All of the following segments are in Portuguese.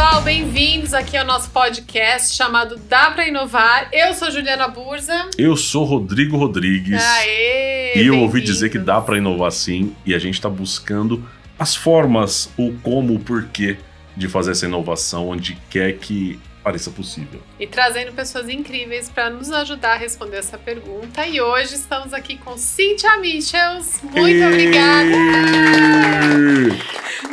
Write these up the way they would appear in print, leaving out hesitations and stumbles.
pessoal, bem-vindos aqui ao nosso podcast chamado Dá Pra Inovar. Eu sou Juliana Burza. Eu sou Rodrigo Rodrigues. Aê, e eu ouvi dizer que dá pra inovar sim, e a gente tá buscando as formas, o como, o porquê de fazer essa inovação onde quer que pareça possível. E trazendo pessoas incríveis para nos ajudar a responder essa pergunta. E hoje estamos aqui com Cynthia Michels. Muito obrigada!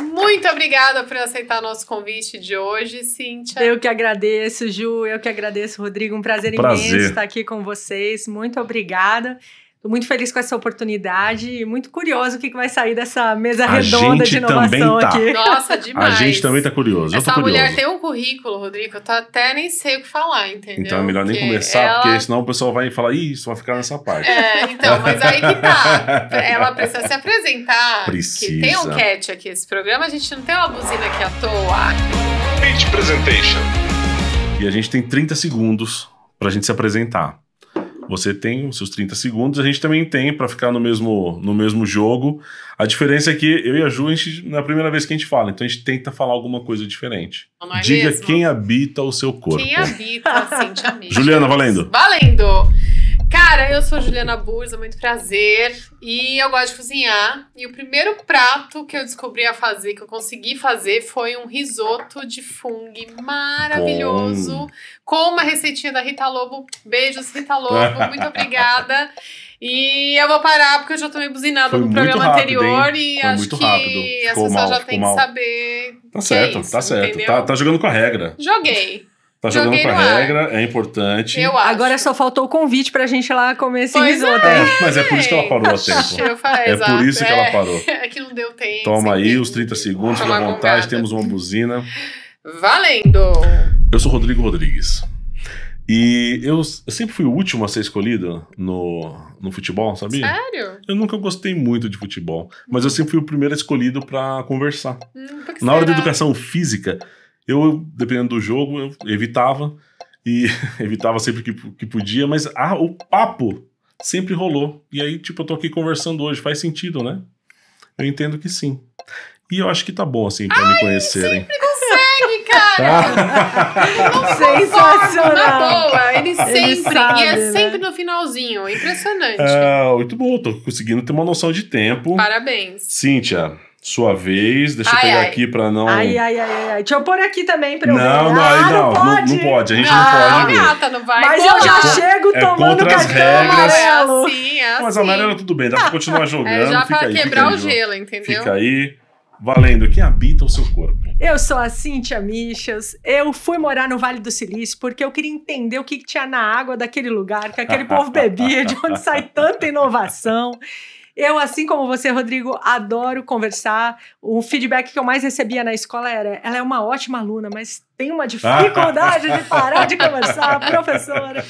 Muito obrigada por aceitar nosso convite de hoje, Cynthia. Eu que agradeço, Ju. Eu que agradeço, Rodrigo. Um prazer imenso estar aqui com vocês. Muito obrigada. Estou muito feliz com essa oportunidade e muito curioso o que vai sair dessa mesa redonda de inovação aqui. Nossa, demais. A gente também tá curioso. Essa mulher tem um currículo, Rodrigo, eu até nem sei o que falar, entendeu? Então é melhor nem começar, porque senão o pessoal vai falar, isso vai ficar nessa parte. Então, mas aí que tá. Ela precisa se apresentar. Precisa. Que tem um catch aqui, esse programa, a gente não tem uma buzina aqui à toa. Pitch Presentation. E a gente tem 30 segundos pra gente se apresentar. Você tem os seus 30 segundos, a gente também tem para ficar no mesmo jogo. A diferença é que eu e a Ju, não é a primeira vez que a gente fala, então a gente tenta falar alguma coisa diferente. Não é Diga mesmo? Quem habita o seu corpo. Quem habita, Cynthia Michels. Juliana, valendo. Valendo! Cara, eu sou Juliana Burza, muito prazer. E eu gosto de cozinhar. E o primeiro prato que eu descobri a fazer, que eu consegui fazer, foi um risoto de fungo maravilhoso. Bom. Com uma receitinha da Rita Lobo. Beijos, Rita Lobo. Muito obrigada. E eu vou parar, porque eu já tomei buzinada no programa anterior. E foi acho muito que rápido. as pessoas já têm que saber. Tá certo, isso, tá certo. entendeu? Tá jogando com a regra. Joguei. Tá jogando com a regra, é importante. Eu acho. Agora só faltou o convite pra gente lá comer esse risoto. Mas é por isso que ela parou a tempo. Eu falei, é por isso que ela parou. É que não deu tempo. Toma aí os 30 segundos, fica à vontade, temos uma buzina. Valendo! Eu sou Rodrigo Rodrigues. E eu sempre fui o último a ser escolhido no futebol, sabia? Sério? Eu nunca gostei muito de futebol, mas eu sempre fui o primeiro escolhido pra conversar. Na hora da educação física, eu, dependendo do jogo, eu evitava. E evitava sempre que podia, mas o papo sempre rolou. E aí, tipo, eu tô aqui conversando hoje, faz sentido, né? Eu entendo que sim. E eu acho que tá bom, assim, pra me conhecerem. Sempre consegue, cara! Sensacional! Na boa, ele sempre. Sabe, e é né? sempre no finalzinho. Impressionante. Muito bom, tô conseguindo ter uma noção de tempo. Parabéns. Cynthia, sua vez. Deixa eu pegar aqui pra não... Ai. Deixa eu pôr aqui também pra eu ver. Não pode. A gente não pode ver. Gata, não vai. Mas eu já chego tomando contra as cartão regras. amarelo. É assim. Mas amarelo tudo bem, dá pra continuar jogando. Já fica pra aí, quebrar fica o aí, gelo, entendeu? Fica aí. Valendo. Quem habita o seu corpo? Eu sou a Cynthia Michels. Eu fui morar no Vale do Silício porque eu queria entender o que tinha na água daquele lugar, que aquele povo bebia, de onde sai tanta inovação. Eu, assim como você, Rodrigo, adoro conversar. O feedback que eu mais recebia na escola era: ela é uma ótima aluna, mas tem uma dificuldade de parar de conversar, professora.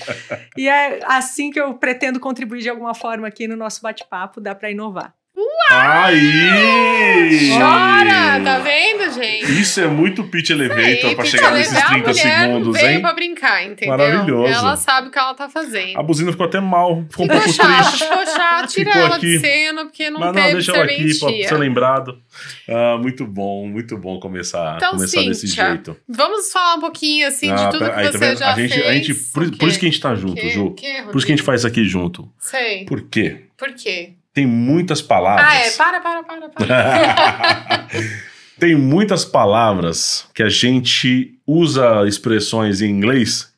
E é assim que eu pretendo contribuir de alguma forma aqui no nosso bate-papo, Dá Pra Inovar. Aí! Chora! Tá vendo, gente? Isso é muito pitch elevator pra chegar nesses 30 segundos, veio hein? Pra brincar, entendeu? Maravilhoso. Ela sabe o que ela tá fazendo. A buzina ficou até mal, ficou um pouco Chato, triste. ficou chato. Tira Ficou ela aqui. de cena, porque não Mas teve deixa ela aqui pra serventia. ser lembrado. Muito bom começar desse Cynthia, jeito. vamos falar um pouquinho, assim, de tudo que você já fez. Por isso que a gente tá junto, Ju. Por isso que a gente faz isso aqui junto. Sei. Por quê? Por quê? Tem muitas palavras. Para. Tem muitas palavras que a gente usa expressões em inglês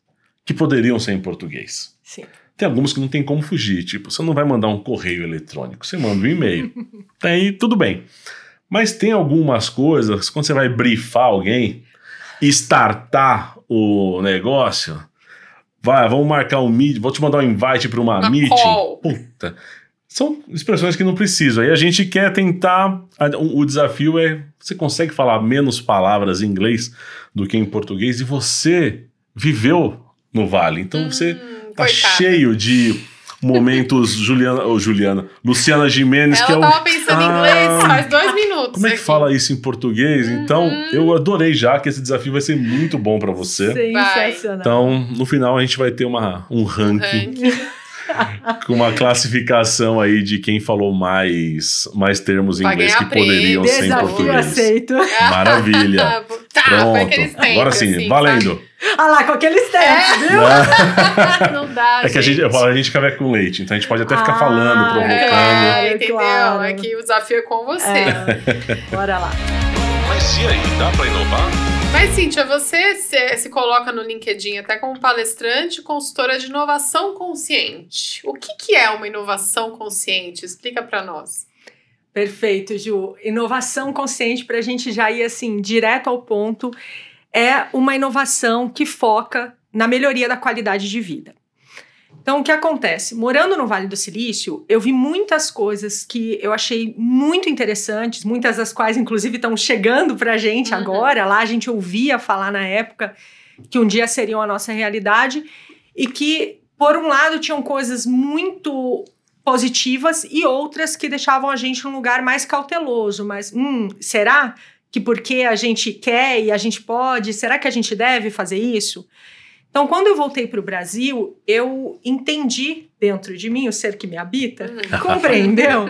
que poderiam ser em português. Sim. Tem algumas que não tem como fugir. Tipo, você não vai mandar um correio eletrônico, você manda um e-mail. Aí tudo bem. Mas tem algumas coisas, quando você vai briefar alguém, startar o negócio, vamos marcar um meeting, vou te mandar um invite para uma meeting. Call. Puta. São expressões que não precisam. Aí a gente quer tentar... O desafio é... Você consegue falar menos palavras em inglês do que em português e você viveu no Vale. Então você tá cheio de momentos... Luciana Gimenez, que é o... Ela tava pensando em inglês faz 2 minutos. Como é que fala isso em português? Então, eu adorei já que esse desafio vai ser muito bom pra você. Sensacional. Então, no final a gente vai ter um ranking. Com uma classificação aí de quem falou mais termos em inglês que poderiam ser em português. Desafio aceito. Maravilha. Pronto. foi aqueles tempos, Agora sim, assim, valendo. Ah lá, com aqueles tempos, viu? Não dá, É que a gente café com leite, então a gente pode até ficar falando, provocando. Entendeu? Claro. É que o desafio é com você. Bora lá. Mas e aí, dá pra inovar? Mas, Cíntia, você se coloca no LinkedIn até como palestrante, consultora de inovação consciente. O que é uma inovação consciente? Explica para nós. Perfeito, Ju. Inovação consciente, para a gente já ir assim, direto ao ponto, é uma inovação que foca na melhoria da qualidade de vida. Então, o que acontece? Morando no Vale do Silício, eu vi muitas coisas que eu achei muito interessantes, muitas das quais, inclusive, estão chegando para a gente agora. Lá a gente ouvia falar na época que um dia seriam a nossa realidade e que, por um lado, tinham coisas muito positivas e outras que deixavam a gente num lugar mais cauteloso. Mas, será que porque a gente quer e a gente pode, será que a gente deve fazer isso? Então, quando eu voltei para o Brasil, eu entendi dentro de mim, o ser que me habita, compreendeu?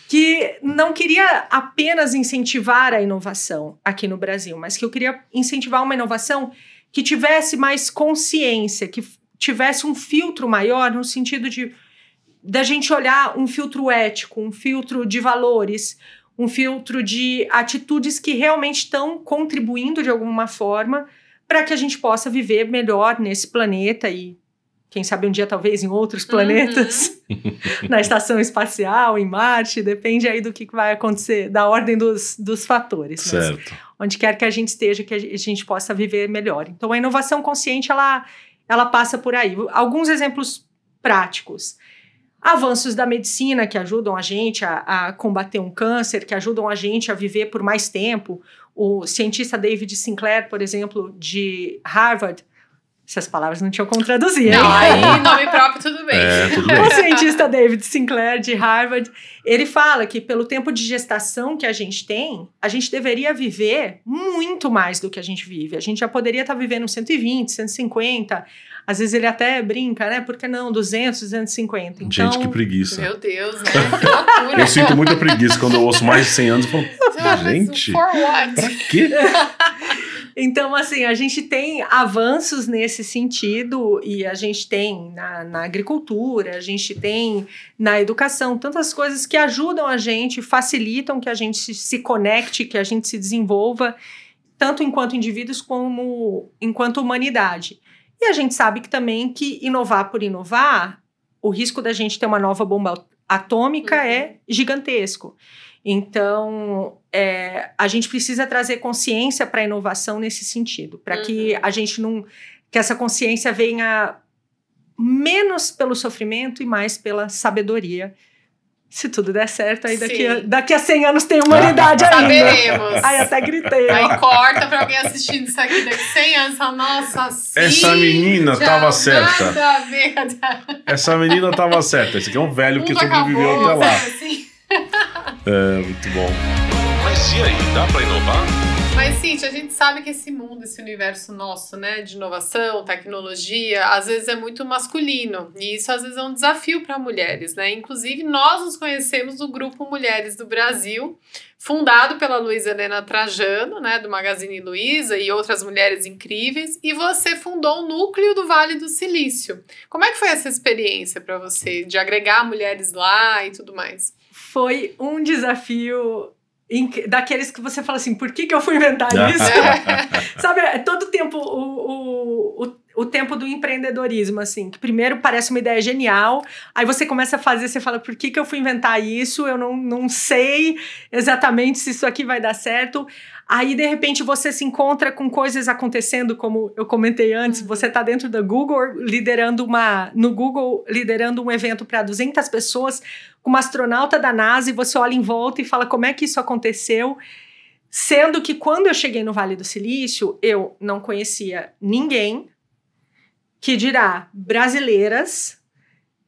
Que não queria apenas incentivar a inovação aqui no Brasil, mas que eu queria incentivar uma inovação que tivesse mais consciência, que tivesse um filtro maior no sentido da gente olhar um filtro ético, um filtro de valores, um filtro de atitudes que realmente estão contribuindo de alguma forma para que a gente possa viver melhor nesse planeta e, quem sabe, um dia talvez em outros planetas, na estação espacial, em Marte, depende aí do que vai acontecer, da ordem dos fatores. Certo. Mas, onde quer que a gente esteja, que a gente possa viver melhor. Então, a inovação consciente, ela passa por aí. Alguns exemplos práticos. Avanços da medicina que ajudam a gente a combater um câncer, que ajudam a gente a viver por mais tempo. O cientista David Sinclair, por exemplo, de Harvard, essas palavras não tinham como traduzir. Não, aí nome próprio tudo bem. Tudo bem. O cientista David Sinclair, de Harvard, ele fala que pelo tempo de gestação que a gente tem, a gente deveria viver muito mais do que a gente vive. A gente já poderia estar vivendo 120, 150, às vezes ele até brinca, né? Por que não? 200, 250. Então, gente, que preguiça. Meu Deus, né? Que loucura. Eu sinto muita preguiça quando eu ouço mais de 100 anos e falo, gente, For what? pra quê? Então, assim, a gente tem avanços nesse sentido e a gente tem na agricultura, a gente tem na educação, tantas coisas que ajudam a gente, facilitam que a gente se conecte, que a gente se desenvolva, tanto enquanto indivíduos como enquanto humanidade. E a gente sabe que também que inovar por inovar, o risco da gente ter uma nova bomba atômica é gigantesco. Então, a gente precisa trazer consciência para a inovação nesse sentido, para que a gente que essa consciência venha menos pelo sofrimento e mais pela sabedoria. Se tudo der certo, aí daqui a 100 anos tem humanidade ainda. Saberemos. Aí até gritei. Aí corta pra alguém assistindo isso aqui daqui 100 anos e fala, nossa, sim, Essa menina tava certa. Nada a ver. Essa menina tava certa. Esse aqui é um velho que sobreviveu acabou, até lá. assim. Muito bom. Mas e aí, dá pra inovar? Mas, Cíntia, a gente sabe que esse mundo, esse universo nosso, né, de inovação, tecnologia, às vezes é muito masculino. E isso, às vezes, é um desafio para mulheres, né? Inclusive, nós nos conhecemos do Grupo Mulheres do Brasil, fundado pela Luísa Helena Trajano, né, do Magazine Luiza e outras mulheres incríveis. E você fundou o Núcleo do Vale do Silício. Como é que foi essa experiência para você, de agregar mulheres lá e tudo mais? Foi um desafio daqueles que você fala assim, por que eu fui inventar isso? Sabe, é todo tempo o tempo do empreendedorismo, assim, que primeiro parece uma ideia genial, aí você começa a fazer, você fala, por que eu fui inventar isso? Eu não sei exatamente se isso aqui vai dar certo. Aí, de repente, você se encontra com coisas acontecendo, como eu comentei antes, você está dentro da Google, liderando um evento para 200 pessoas, com uma astronauta da NASA, e você olha em volta e fala, como é que isso aconteceu? Sendo que quando eu cheguei no Vale do Silício, eu não conhecia ninguém, que dirá brasileiras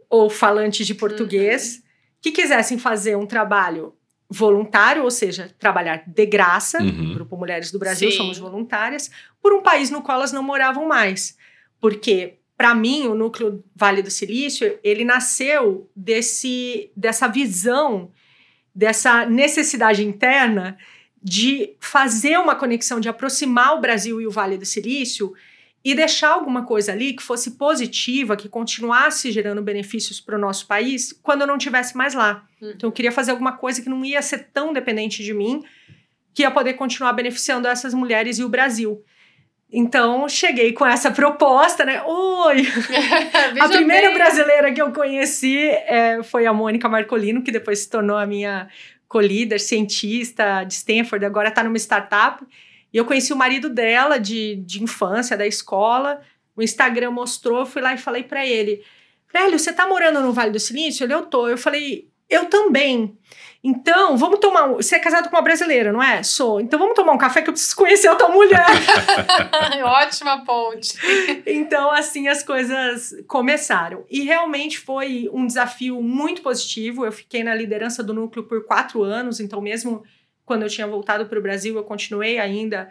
ou falantes de português, que quisessem fazer um trabalho voluntário, ou seja, trabalhar de graça, Grupo Mulheres do Brasil, somos voluntárias, por um país no qual elas não moravam mais. Porque, para mim, o Núcleo Vale do Silício, ele nasceu dessa visão, dessa necessidade interna de fazer uma conexão, de aproximar o Brasil e o Vale do Silício e deixar alguma coisa ali que fosse positiva, que continuasse gerando benefícios para o nosso país quando eu não estivesse mais lá. Então eu queria fazer alguma coisa que não ia ser tão dependente de mim, que ia poder continuar beneficiando essas mulheres e o Brasil. Então cheguei com essa proposta, né? Oi! A primeira brasileira que eu conheci foi a Mônica Marcolino, que depois se tornou a minha co-líder, cientista de Stanford, agora está numa startup. E eu conheci o marido dela de infância, da escola. O Instagram mostrou, eu fui lá e falei para ele: Hélio, você tá morando no Vale do Silício? Ele, eu tô. Eu falei, eu também. Então, vamos tomar... Você é casado com uma brasileira, não é? Sou. Então, vamos tomar um café que eu preciso conhecer a tua mulher. Ótima ponte. Então, assim, as coisas começaram. E realmente foi um desafio muito positivo. Eu fiquei na liderança do núcleo por 4 anos. Então, mesmo quando eu tinha voltado para o Brasil, eu continuei ainda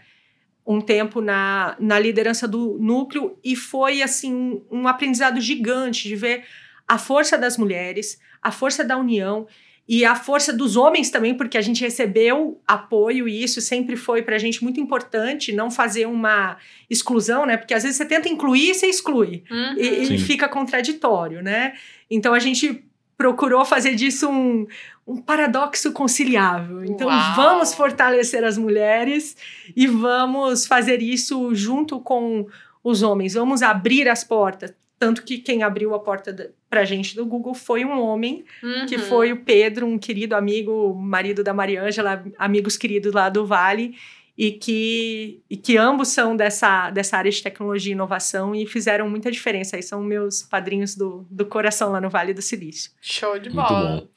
um tempo na liderança do núcleo. E foi, assim, um aprendizado gigante de ver a força das mulheres, a força da união e a força dos homens também, porque a gente recebeu apoio e isso sempre foi pra gente muito importante, não fazer uma exclusão, né? Porque às vezes você tenta incluir e você exclui. E fica contraditório, né? Então a gente procurou fazer disso um paradoxo conciliável. Então vamos fortalecer as mulheres e vamos fazer isso junto com os homens. Vamos abrir as portas. Tanto que quem abriu a porta pra gente do Google foi um homem, que foi o Pedro, um querido amigo, marido da Mariângela, amigos queridos lá do Vale, e que ambos são dessa área de tecnologia e inovação e fizeram muita diferença. Aí são meus padrinhos do coração lá no Vale do Silício. Show de bola. Muito bom.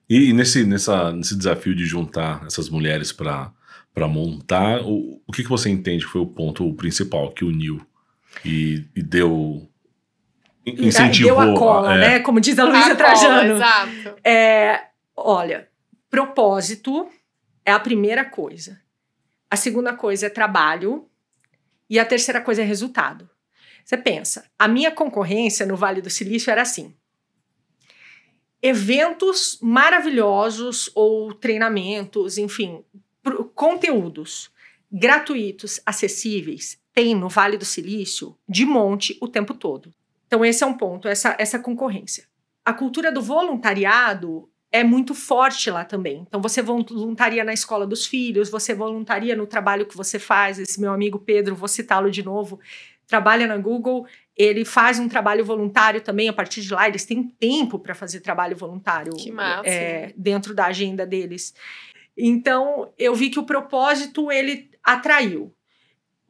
E nesse desafio de juntar essas mulheres para montar, o que você entende que foi o ponto principal que uniu e deu... incentivou, deu a cola, né? Como diz a Luísa Trajano. Exato. Olha, propósito é a primeira coisa. A segunda coisa é trabalho. E a terceira coisa é resultado. Você pensa, a minha concorrência no Vale do Silício era assim: eventos maravilhosos ou treinamentos, enfim, conteúdos gratuitos, acessíveis, tem no Vale do Silício de monte o tempo todo. Então esse é um ponto, essa concorrência. A cultura do voluntariado é muito forte lá também. Então você voluntaria na escola dos filhos, você voluntaria no trabalho que você faz. Esse meu amigo Pedro, vou citá-lo de novo, trabalha na Google, ele faz um trabalho voluntário também. A partir de lá eles têm tempo para fazer trabalho voluntário. Que massa. Dentro da agenda deles. Então eu vi que o propósito ele atraiu.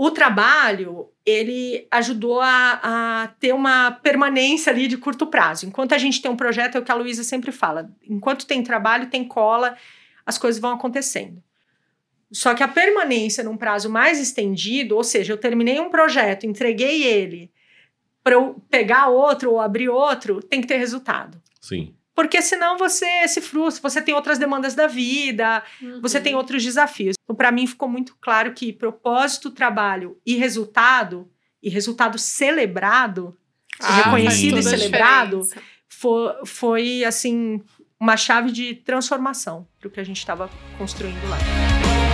O trabalho, ele ajudou a ter uma permanência ali de curto prazo. Enquanto a gente tem um projeto, é o que a Luísa sempre fala, enquanto tem trabalho, tem cola, as coisas vão acontecendo. Só que a permanência num prazo mais estendido, ou seja, eu terminei um projeto, entreguei ele, para eu pegar outro ou abrir outro, tem que ter resultado. Sim. Porque senão você se frustra, você tem outras demandas da vida, você tem outros desafios. Então, para mim, ficou muito claro que propósito, trabalho e resultado celebrado, reconhecido e celebrado, foi, assim, uma chave de transformação para o que a gente estava construindo lá.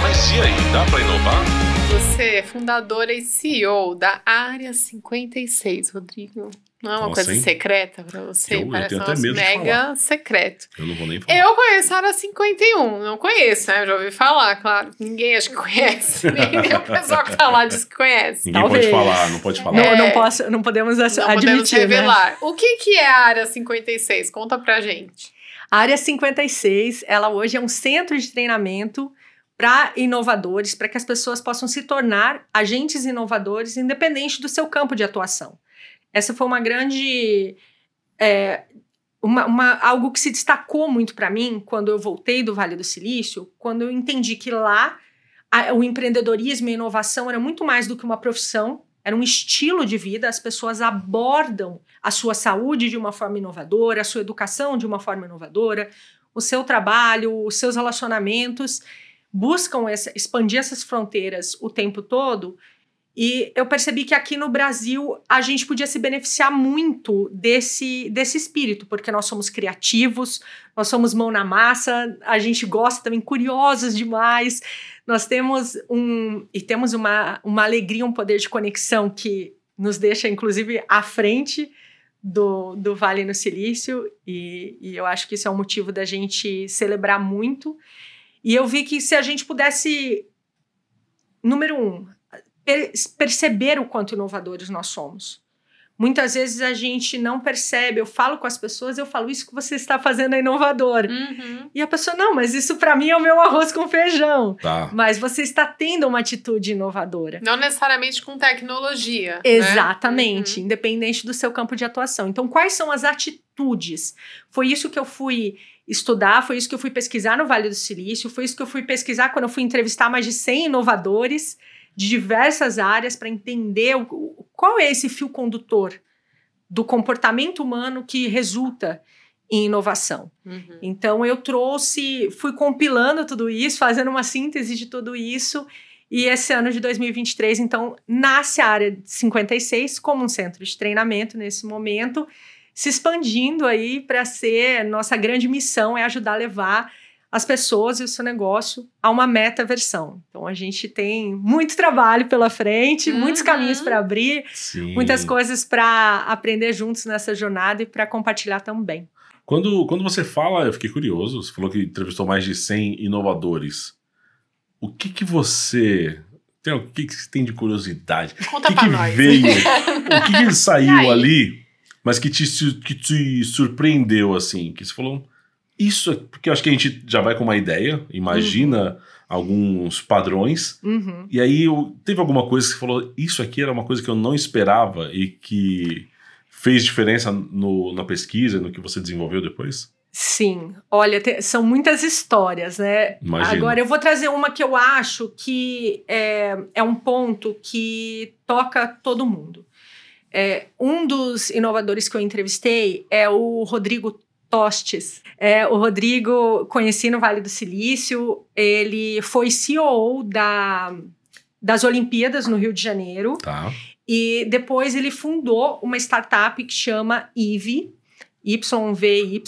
Mas e aí, dá para inovar? Você é fundadora e CEO da Área 56, Rodrigo. Não é uma coisa secreta pra você? Eu parece tenho até medo mega de falar. secreto. Eu não vou nem falar. Eu conheço a Área 51, não conheço, né? Eu já ouvi falar, claro. Ninguém acho que conhece. Nem o pessoal que tá lá diz que conhece. Ninguém Talvez. Pode falar, não pode falar. Não podemos admitir, não podemos revelar. Né? O que é a Área 56? Conta pra gente. A Área 56, ela hoje é um centro de treinamento para inovadores, para que as pessoas possam se tornar agentes inovadores independente do seu campo de atuação. Essa foi uma grande... algo que se destacou muito para mim quando eu voltei do Vale do Silício, quando eu entendi que lá o empreendedorismo e a inovação era muito mais do que uma profissão, era um estilo de vida. As pessoas abordam a sua saúde de uma forma inovadora, a sua educação de uma forma inovadora, o seu trabalho, os seus relacionamentos, buscam expandir essas fronteiras o tempo todo. E eu percebi que aqui no Brasil a gente podia se beneficiar muito desse espírito, porque nós somos criativos, nós somos mão na massa, a gente gosta também, curiosos demais. Nós temos uma alegria, um poder de conexão que nos deixa, inclusive, à frente do Vale no Silício. E eu acho que isso é um motivo da gente celebrar muito. E eu vi que se a gente pudesse, número 1, perceber o quanto inovadores nós somos. Muitas vezes a gente não percebe, eu falo com as pessoas, eu falo, isso que você está fazendo é inovador. E a pessoa, não, mas isso para mim é o meu arroz com feijão. Tá. Mas você está tendo uma atitude inovadora. Não necessariamente com tecnologia. Exatamente, né? Independente do seu campo de atuação. Então, quais são as atitudes? Foi isso que eu fui estudar, foi isso que eu fui pesquisar no Vale do Silício, foi isso que eu fui pesquisar quando eu fui entrevistar mais de 100 inovadores de diversas áreas para entender qual é esse fio condutor do comportamento humano que resulta em inovação. Então, eu fui compilando tudo isso, fazendo uma síntese de tudo isso, e esse ano de 2023, então, nasce a área 56 como um centro de treinamento nesse momento, se expandindo aí para ser, nossa grande missão é ajudar a levar as pessoas e o seu negócio a uma metaversão. Então, a gente tem muito trabalho pela frente, muitos caminhos para abrir, Sim. muitas coisas para aprender juntos nessa jornada e para compartilhar também. Quando você fala, eu fiquei curioso, você falou que entrevistou mais de 100 inovadores. O que você tem de curiosidade? Conta pra nós. Veio? O que saiu ali, mas que te surpreendeu, assim? Que você falou... Isso, porque eu acho que a gente já vai com uma ideia, imagina alguns padrões, e aí teve alguma coisa que você falou, isso aqui era uma coisa que eu não esperava e que fez diferença na pesquisa, no que você desenvolveu depois? Sim, olha, são muitas histórias, né? Imagina. Agora eu vou trazer uma que eu acho que é um ponto que toca todo mundo. Um dos inovadores que eu entrevistei é o Rodrigo Tostes. O Rodrigo, conheci no Vale do Silício, ele foi CEO das Olimpíadas no Rio de Janeiro. Tá. E depois ele fundou uma startup que chama YVY, YVY,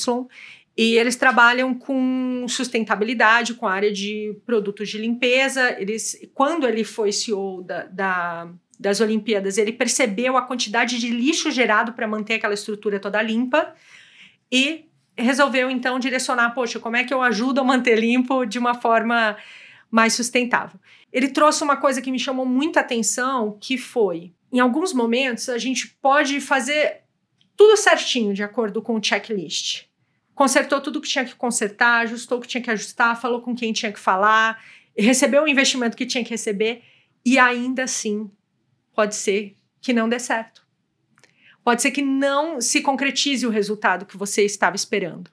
e eles trabalham com sustentabilidade, com a área de produtos de limpeza. Quando ele foi CEO das Olimpíadas, ele percebeu a quantidade de lixo gerado para manter aquela estrutura toda limpa e resolveu, então, direcionar, poxa, como é que eu ajudo a manter limpo de uma forma mais sustentável? Ele trouxe uma coisa que me chamou muita atenção, que foi, em alguns momentos, a gente pode fazer tudo certinho, de acordo com o checklist. Consertou tudo que tinha que consertar, ajustou o que tinha que ajustar, falou com quem tinha que falar, recebeu o investimento que tinha que receber, e ainda assim, pode ser que não dê certo. Pode ser que não se concretize o resultado que você estava esperando.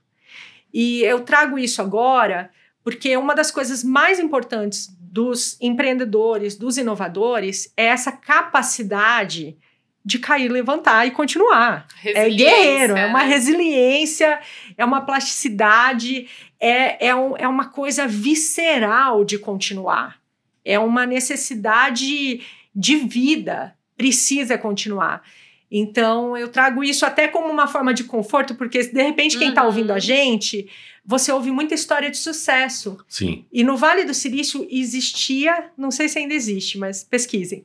E eu trago isso agora porque uma das coisas mais importantes dos empreendedores, dos inovadores, é essa capacidade de cair, levantar e continuar. É guerreiro, é uma resiliência, é uma plasticidade, é uma coisa visceral de continuar. É uma necessidade de vida, precisa continuar. Então, eu trago isso até como uma forma de conforto, porque, de repente, quem está ouvindo a gente, você ouve muita história de sucesso. Sim. E no Vale do Silício existia, não sei se ainda existe, mas pesquisem,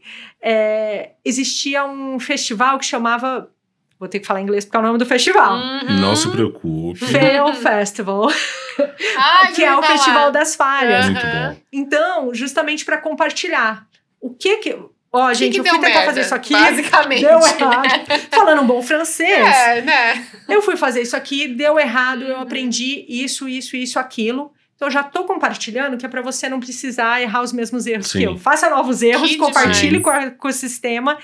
existia um festival que chamava, vou ter que falar em inglês porque é o nome do festival. Não se preocupe. Fail Festival, que é o Festival das Falhas. Muito bom. Então, justamente para compartilhar. O que gente, eu fui tentar fazer isso aqui, basicamente. Deu errado. Falando um bom francês. Né? Eu fui fazer isso aqui, deu errado, eu aprendi isso, aquilo. Então, eu já tô compartilhando, que é para você não precisar errar os mesmos erros que eu. Faça novos erros, compartilhe com o sistema,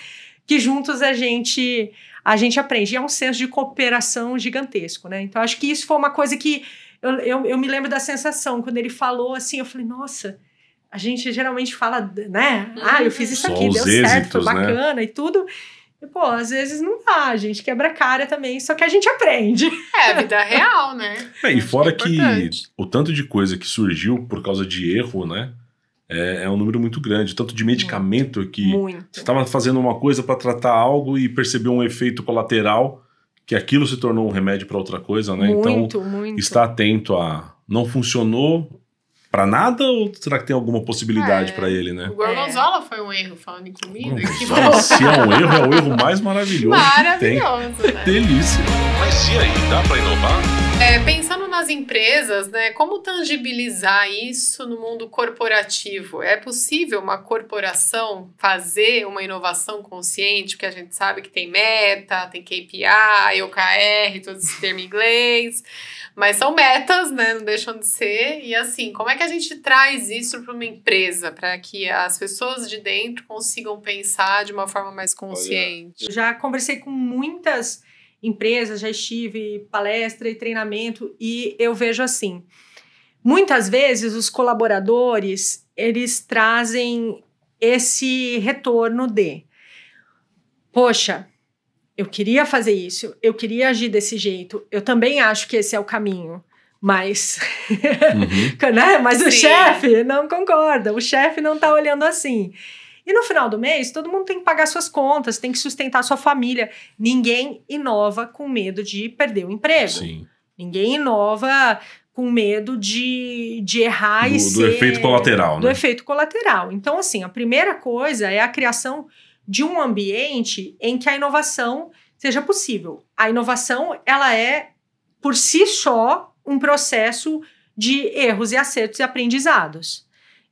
que juntos a gente aprende. E é um senso de cooperação gigantesco, né? Então, acho que isso foi uma coisa que eu me lembro da sensação. Quando ele falou assim, eu falei, nossa... A gente geralmente fala, né? Eu fiz isso aqui, deu certo, foi bacana, né? E tudo. E, pô, às vezes não dá, a gente quebra a cara também, só que a gente aprende. É, a vida real, né? E fora que o tanto de coisa que surgiu por causa de erro, né? É um número muito grande, tanto de medicamento que Muito. você estava fazendo uma coisa para tratar algo e percebeu um efeito colateral, que aquilo se tornou um remédio para outra coisa, né? Muito, então, muito. está atento a não funcionou para nada ou será que tem alguma possibilidade para ele, né? O gorgonzola foi um erro, falando em comida. Se é um erro, é o erro mais maravilhoso que tem. Né? Delícia. Mas e aí, dá para inovar? Pensando nas empresas, né, como tangibilizar isso no mundo corporativo? É possível uma corporação fazer uma inovação consciente? Porque a gente sabe que tem meta, tem KPI, OKR, todo esse termo em inglês, mas são metas, né, não deixam de ser. E assim, como é que a gente traz isso para uma empresa, para que as pessoas de dentro consigam pensar de uma forma mais consciente? Eu já conversei com muitas empresas, já estive palestra e treinamento e eu vejo assim, muitas vezes os colaboradores, eles trazem esse retorno de, poxa, eu queria fazer isso, eu queria agir desse jeito, eu também acho que esse é o caminho, mas, né? Mas o chefe não concorda, o chefe não tá olhando assim. E no final do mês, todo mundo tem que pagar suas contas, tem que sustentar sua família. Ninguém inova com medo de perder o emprego. Sim. Ninguém inova com medo de errar e ser... Do efeito colateral, do né? efeito colateral. Então, assim, a primeira coisa é a criação de um ambiente em que a inovação seja possível. A inovação, ela é, por si só, um processo de erros e acertos e aprendizados.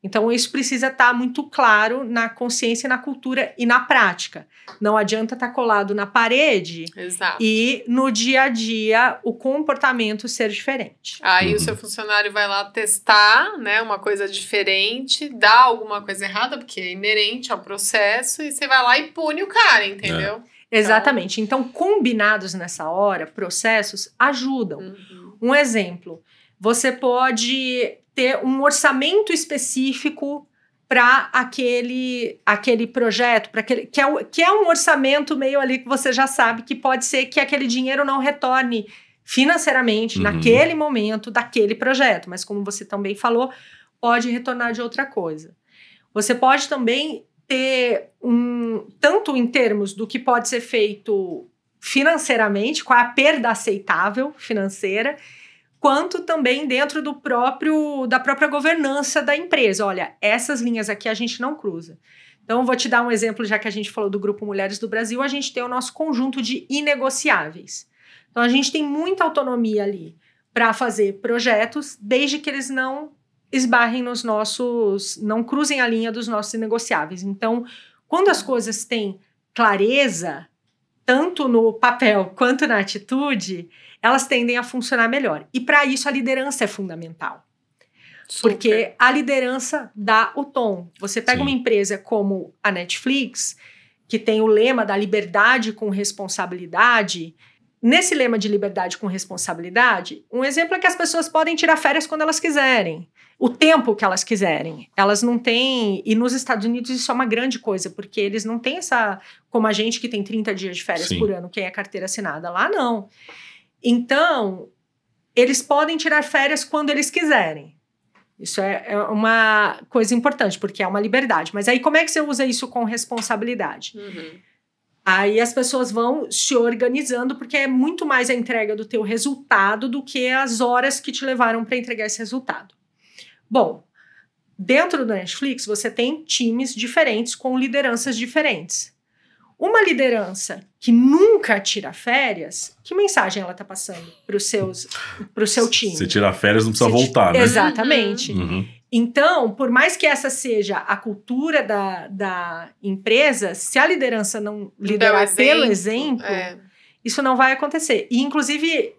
Então, isso precisa estar muito claro na consciência, na cultura e na prática. Não adianta estar colado na parede. Exato. E no dia a dia o comportamento ser diferente. Aí o seu funcionário vai lá testar, né, uma coisa diferente, dá alguma coisa errada, porque é inerente ao processo, e você vai lá e pune o cara, entendeu? Exatamente. Então, combinados nessa hora, processos ajudam. Um exemplo, você pode ter um orçamento específico para aquele projeto, que é um orçamento meio ali que você já sabe que pode ser que aquele dinheiro não retorne financeiramente naquele momento daquele projeto, mas como você também falou, pode retornar de outra coisa. Você pode também ter tanto em termos do que pode ser feito financeiramente, qual é a perda aceitável financeira, quanto também dentro da própria governança da empresa. Olha, essas linhas aqui a gente não cruza. Então, vou te dar um exemplo, já que a gente falou do Grupo Mulheres do Brasil, a gente tem o nosso conjunto de inegociáveis. Então, a gente tem muita autonomia ali para fazer projetos, desde que eles não esbarrem não cruzem a linha dos nossos inegociáveis. Então, quando as coisas têm clareza, tanto no papel quanto na atitude, elas tendem a funcionar melhor. E para isso a liderança é fundamental. Super. Porque a liderança dá o tom. Você pega uma empresa como a Netflix, que tem o lema da liberdade com responsabilidade. Nesse lema de liberdade com responsabilidade, um exemplo é que as pessoas podem tirar férias quando elas quiserem. O tempo que elas quiserem. Elas não têm... E nos Estados Unidos isso é uma grande coisa, porque eles não têm essa... Como a gente que tem 30 dias de férias por ano, quem é carteira assinada. Lá não. Então, eles podem tirar férias quando eles quiserem. Isso é uma coisa importante, porque é uma liberdade. Mas aí, como é que você usa isso com responsabilidade? Aí as pessoas vão se organizando, porque é muito mais a entrega do teu resultado do que as horas que te levaram para entregar esse resultado. Bom, dentro do Netflix, você tem times diferentes com lideranças diferentes. Uma liderança que nunca tira férias, que mensagem ela está passando para o seu time? Se tirar férias, não precisa voltar, né? Exatamente. Então, por mais que essa seja a cultura da empresa, se a liderança não liderar pelo exemplo, isso não vai acontecer. E, inclusive,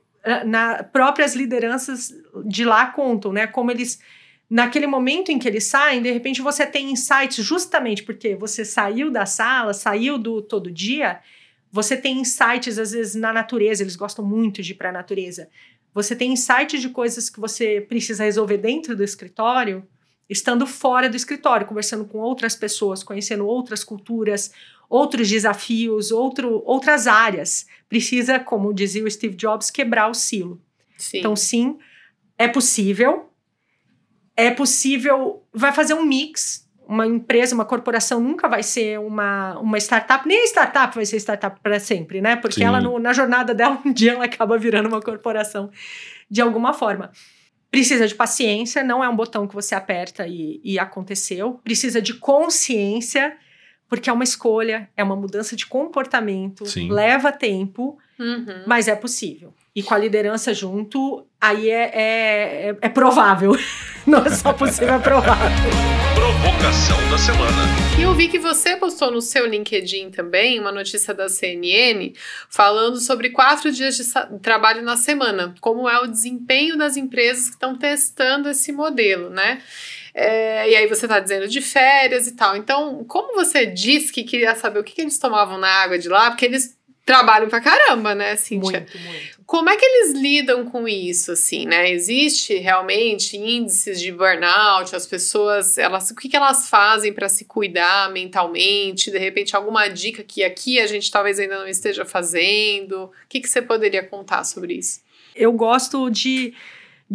próprias lideranças de lá contam, né? Como eles... Naquele momento em que eles saem, de repente você tem insights justamente porque você saiu da sala, saiu do todo dia, você tem insights, às vezes, na natureza, eles gostam muito de ir para a natureza. Você tem insights de coisas que você precisa resolver dentro do escritório, estando fora do escritório, conversando com outras pessoas, conhecendo outras culturas, outros desafios, outras áreas. Precisa, como dizia o Steve Jobs, quebrar o silo. Então, sim, é possível. é possível, vai fazer um mix. Uma empresa, uma corporação nunca vai ser uma startup, nem a startup vai ser startup para sempre, né? Porque ela, na jornada dela, um dia ela acaba virando uma corporação de alguma forma. Precisa de paciência, não é um botão que você aperta e aconteceu. Precisa de consciência, porque é uma escolha, é uma mudança de comportamento, leva tempo, mas é possível. E com a liderança junto, aí é provável. Não é só possível, é provável. Provocação da semana. E eu vi que você postou no seu LinkedIn também uma notícia da CNN falando sobre 4 dias de trabalho na semana, como é o desempenho das empresas que estão testando esse modelo, né? E aí você tá dizendo de férias e tal. Então, como você disse que queria saber o que eles tomavam na água de lá, porque eles trabalham pra caramba, né, Cíntia? Muito. Como é que eles lidam com isso, assim, né? Existe realmente índices de burnout? As pessoas, o que elas fazem para se cuidar mentalmente? De repente, alguma dica que aqui a gente talvez ainda não esteja fazendo? O que você poderia contar sobre isso? Eu gosto de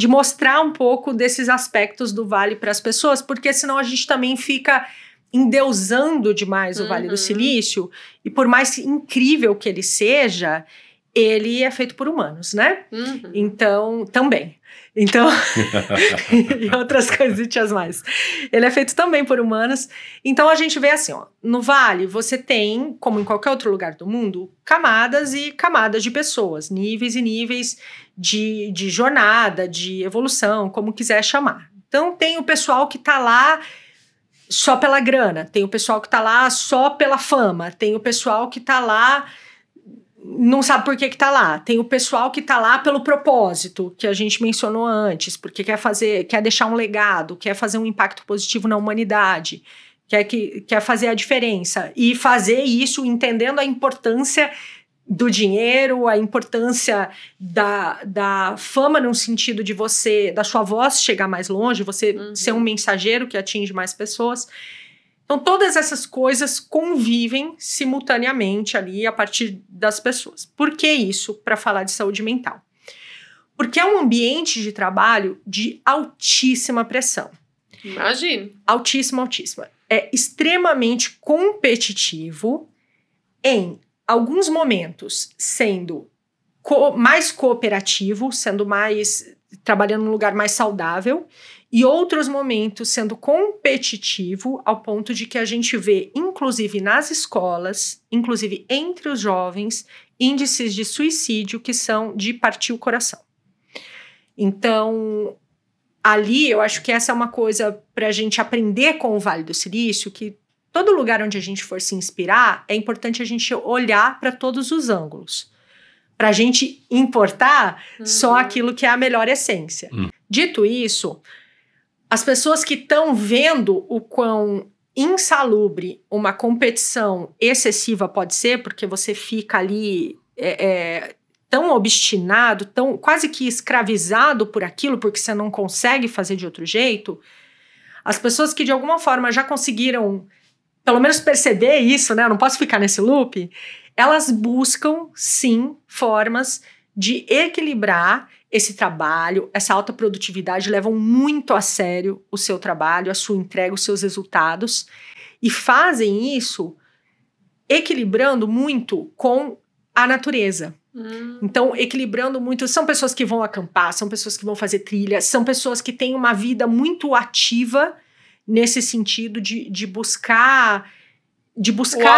mostrar um pouco desses aspectos do Vale para as pessoas, porque senão a gente também fica endeusando demais o Vale do Silício, e por mais incrível que ele seja, ele é feito por humanos, né? Então, também. Então, e outras coisitas mais. Ele é feito também por humanos. Então, a gente vê assim, ó, no Vale, você tem, como em qualquer outro lugar do mundo, camadas e camadas de pessoas, níveis e níveis de jornada, de evolução, como quiser chamar. Então, tem o pessoal que tá lá só pela grana, tem o pessoal que tá lá só pela fama, tem o pessoal que tá lá, não sabe por que tá lá, tem o pessoal que tá lá pelo propósito, que a gente mencionou antes, porque quer deixar um legado, quer fazer um impacto positivo na humanidade, quer fazer a diferença, e fazer isso entendendo a importância do dinheiro, a importância da fama no sentido de da sua voz chegar mais longe, você ser um mensageiro que atinge mais pessoas. Então, todas essas coisas convivem simultaneamente ali a partir das pessoas. Por que isso? Para falar de saúde mental. Porque é um ambiente de trabalho de altíssima pressão. Imagino. Altíssima. É extremamente competitivo em alguns momentos sendo mais cooperativo, trabalhando num lugar mais saudável, e outros momentos sendo competitivo ao ponto de que a gente vê, inclusive nas escolas, inclusive entre os jovens, índices de suicídio que são de partir o coração. Então, ali eu acho que essa é uma coisa para a gente aprender com o Vale do Silício, que todo lugar onde a gente for se inspirar, é importante a gente olhar para todos os ângulos, para a gente importar só aquilo que é a melhor essência. Dito isso, as pessoas que estão vendo o quão insalubre uma competição excessiva pode ser, porque você fica ali tão obstinado, tão quase que escravizado por aquilo, porque você não consegue fazer de outro jeito, as pessoas que de alguma forma já conseguiram pelo menos perceber isso, né? Eu não posso ficar nesse loop. Elas buscam, sim, formas de equilibrar esse trabalho, essa alta produtividade, levam muito a sério o seu trabalho, a sua entrega, os seus resultados, e fazem isso equilibrando muito com a natureza. Então, equilibrando muito, são pessoas que vão acampar, são pessoas que vão fazer trilha, são pessoas que têm uma vida muito ativa, nesse sentido de buscar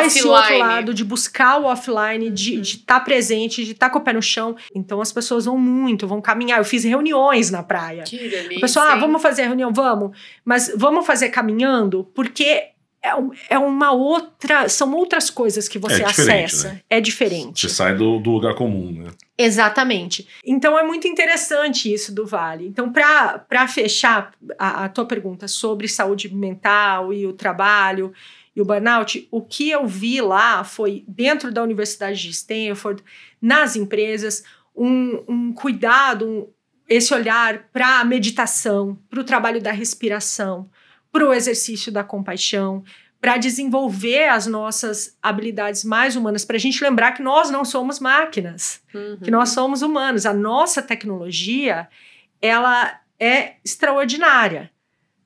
esse outro lado, de buscar o offline, de estar presente, de estar com o pé no chão. Então as pessoas vão caminhar. Eu fiz reuniões na praia. Que delícia. O pessoal, vamos fazer a reunião? Vamos. Mas vamos fazer caminhando? Porque são outras coisas que você acessa. Né? É diferente. Você sai do lugar comum, né? Exatamente. Então, é muito interessante isso do Vale. Então, para fechar a tua pergunta sobre saúde mental e o trabalho e o burnout, o que eu vi lá foi, dentro da Universidade de Stanford, nas empresas, um cuidado, esse olhar para a meditação, para o trabalho da respiração, para o exercício da compaixão, para desenvolver as nossas habilidades mais humanas, para a gente lembrar que nós não somos máquinas, que nós somos humanos. A nossa tecnologia, ela é extraordinária,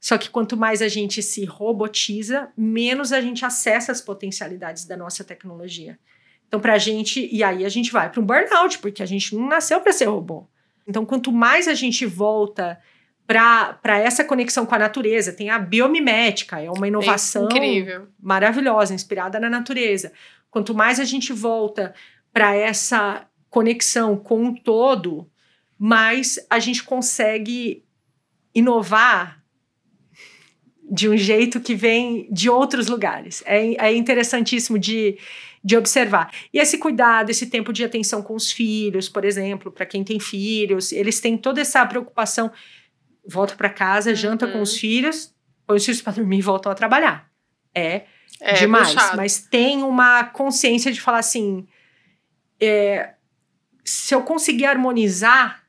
Só que quanto mais a gente se robotiza, menos a gente acessa as potencialidades da nossa tecnologia. Então, pra gente... E aí a gente vai para um burnout, porque a gente não nasceu para ser robô. Então, quanto mais a gente volta para essa conexão com a natureza, tem a biomimética, é uma inovação incrível, maravilhosa, inspirada na natureza. Quanto mais a gente volta para essa conexão com o todo, mais a gente consegue inovar de um jeito que vem de outros lugares. É interessantíssimo de observar. E esse cuidado, esse tempo de atenção com os filhos, por exemplo, para quem tem filhos, eles têm toda essa preocupação. Volta para casa, janta com os filhos, põe os filhos para dormir e voltam a trabalhar. É demais. Puxado. Mas tem uma consciência de falar assim, se eu conseguir harmonizar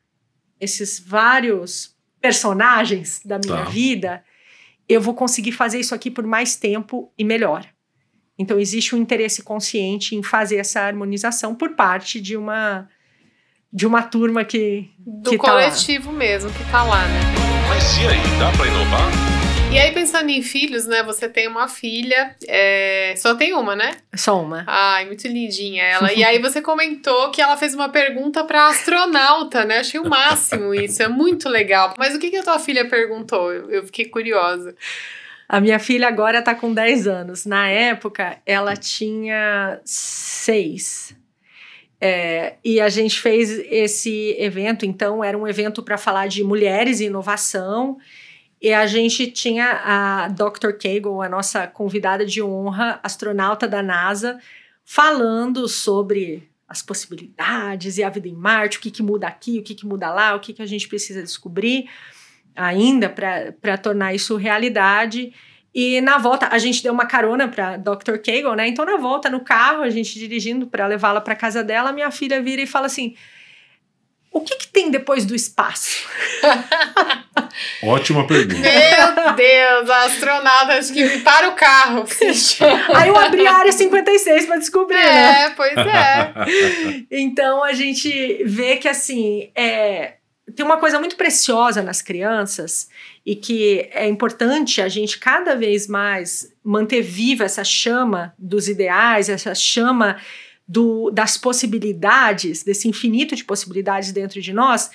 esses vários personagens da minha vida, eu vou conseguir fazer isso aqui por mais tempo e melhor. Então, existe um interesse consciente em fazer essa harmonização por parte de uma turma que coletivo mesmo, que tá lá, né? Mas e aí, dá pra inovar? E aí, pensando em filhos, né? Você tem uma filha, só tem uma, né? Só uma. Ai, muito lindinha ela. E aí você comentou que ela fez uma pergunta pra astronauta, né? Achei o máximo isso, é muito legal. Mas o que a tua filha perguntou? Eu fiquei curiosa. A minha filha agora tá com 10 anos. Na época, ela tinha 6. E a gente fez esse evento, então era um evento para falar de mulheres e inovação. E a gente tinha a Dr. Kagan, a nossa convidada de honra, astronauta da NASA, falando sobre as possibilidades e a vida em Marte, o que muda aqui, o que muda lá, o que a gente precisa descobrir ainda para tornar isso realidade. E na volta, a gente deu uma carona para Dr. Kagan, né? Então, na volta, no carro, a gente dirigindo para levá-la para casa dela, minha filha vira e fala assim, o que tem depois do espaço? Ótima pergunta. Meu Deus, a astronauta, acho que para o carro. Aí eu abri a área 56 para descobrir, né? Pois é. Então, a gente vê que, assim, tem uma coisa muito preciosa nas crianças e que é importante a gente cada vez mais manter viva essa chama dos ideais, essa chama das possibilidades, desse infinito de possibilidades dentro de nós,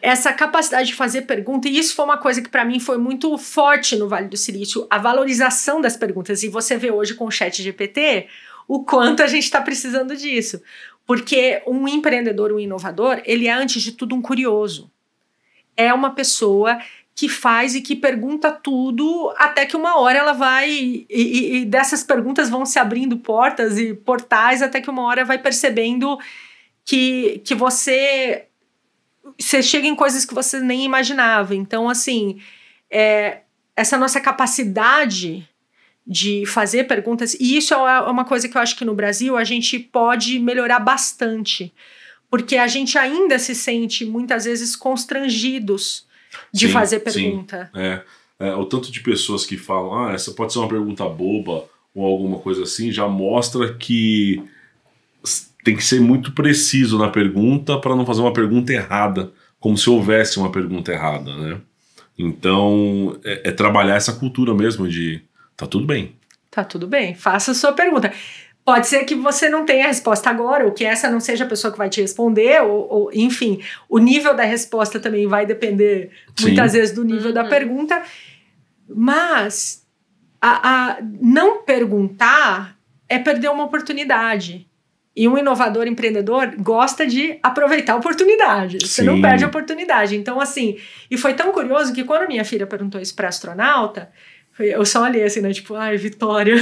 essa capacidade de fazer pergunta, e isso foi uma coisa que para mim foi muito forte no Vale do Silício, a valorização das perguntas, e você vê hoje com o ChatGPT o quanto a gente está precisando disso, porque um empreendedor, um inovador, ele é antes de tudo um curioso, é uma pessoa que faz e que pergunta tudo, até que uma hora ela vai... E dessas perguntas vão se abrindo portas e portais, até que uma hora vai percebendo que você chega em coisas que você nem imaginava. Então, assim, essa nossa capacidade de fazer perguntas... E isso é uma coisa que eu acho que no Brasil a gente pode melhorar bastante, porque a gente ainda se sente, muitas vezes, constrangidos de fazer pergunta. O tanto de pessoas que falam, essa pode ser uma pergunta boba ou alguma coisa assim, já mostra que tem que ser muito preciso na pergunta para não fazer uma pergunta errada, como se houvesse uma pergunta errada, né? Então, trabalhar essa cultura mesmo de tá tudo bem. Tá tudo bem, faça a sua pergunta. Pode ser que você não tenha a resposta agora, ou que essa não seja a pessoa que vai te responder, ou enfim, o nível da resposta também vai depender, muitas vezes, do nível da pergunta. Mas não perguntar é perder uma oportunidade. E um inovador empreendedor gosta de aproveitar a oportunidade. Você não perde a oportunidade. Então, assim, e foi tão curioso que quando minha filha perguntou isso para astronauta, eu só olhei assim, né? Tipo, ai, Vitória.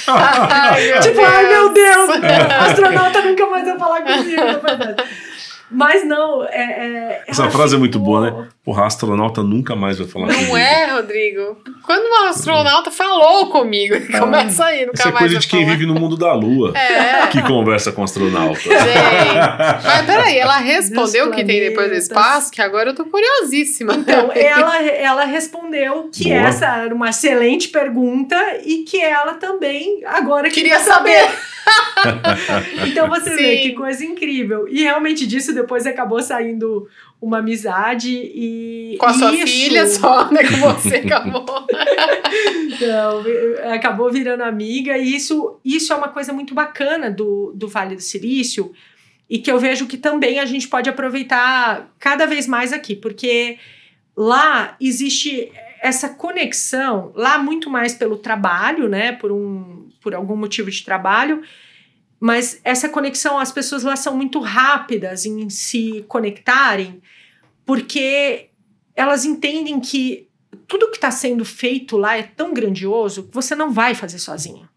Ai, meu Deus! A astronauta nunca mais vai falar comigo. Mas não, essa frase é muito boa, né? Porra, a astronauta nunca mais vai falar comigo. Não é, Rodrigo? Quando uma astronauta falou comigo, começa aí, nunca essa mais é coisa de quem vive no mundo da Lua, que conversa com astronauta. Gente, mas peraí, ela respondeu o que tem depois do espaço? Que agora eu tô curiosíssima. Então, ela respondeu que essa era uma excelente pergunta e que ela também agora queria saber. Então você vê que coisa incrível. E realmente disso depois acabou saindo uma amizade e... Com a sua filha só, né? Com você acabou. Não, acabou virando amiga, e isso é uma coisa muito bacana do Vale do Silício, e que eu vejo que também a gente pode aproveitar cada vez mais aqui, porque lá existe essa conexão, lá muito mais pelo trabalho, né, por algum motivo de trabalho, mas essa conexão, as pessoas lá são muito rápidas em se conectarem, porque elas entendem que tudo que está sendo feito lá é tão grandioso que você não vai fazer sozinho.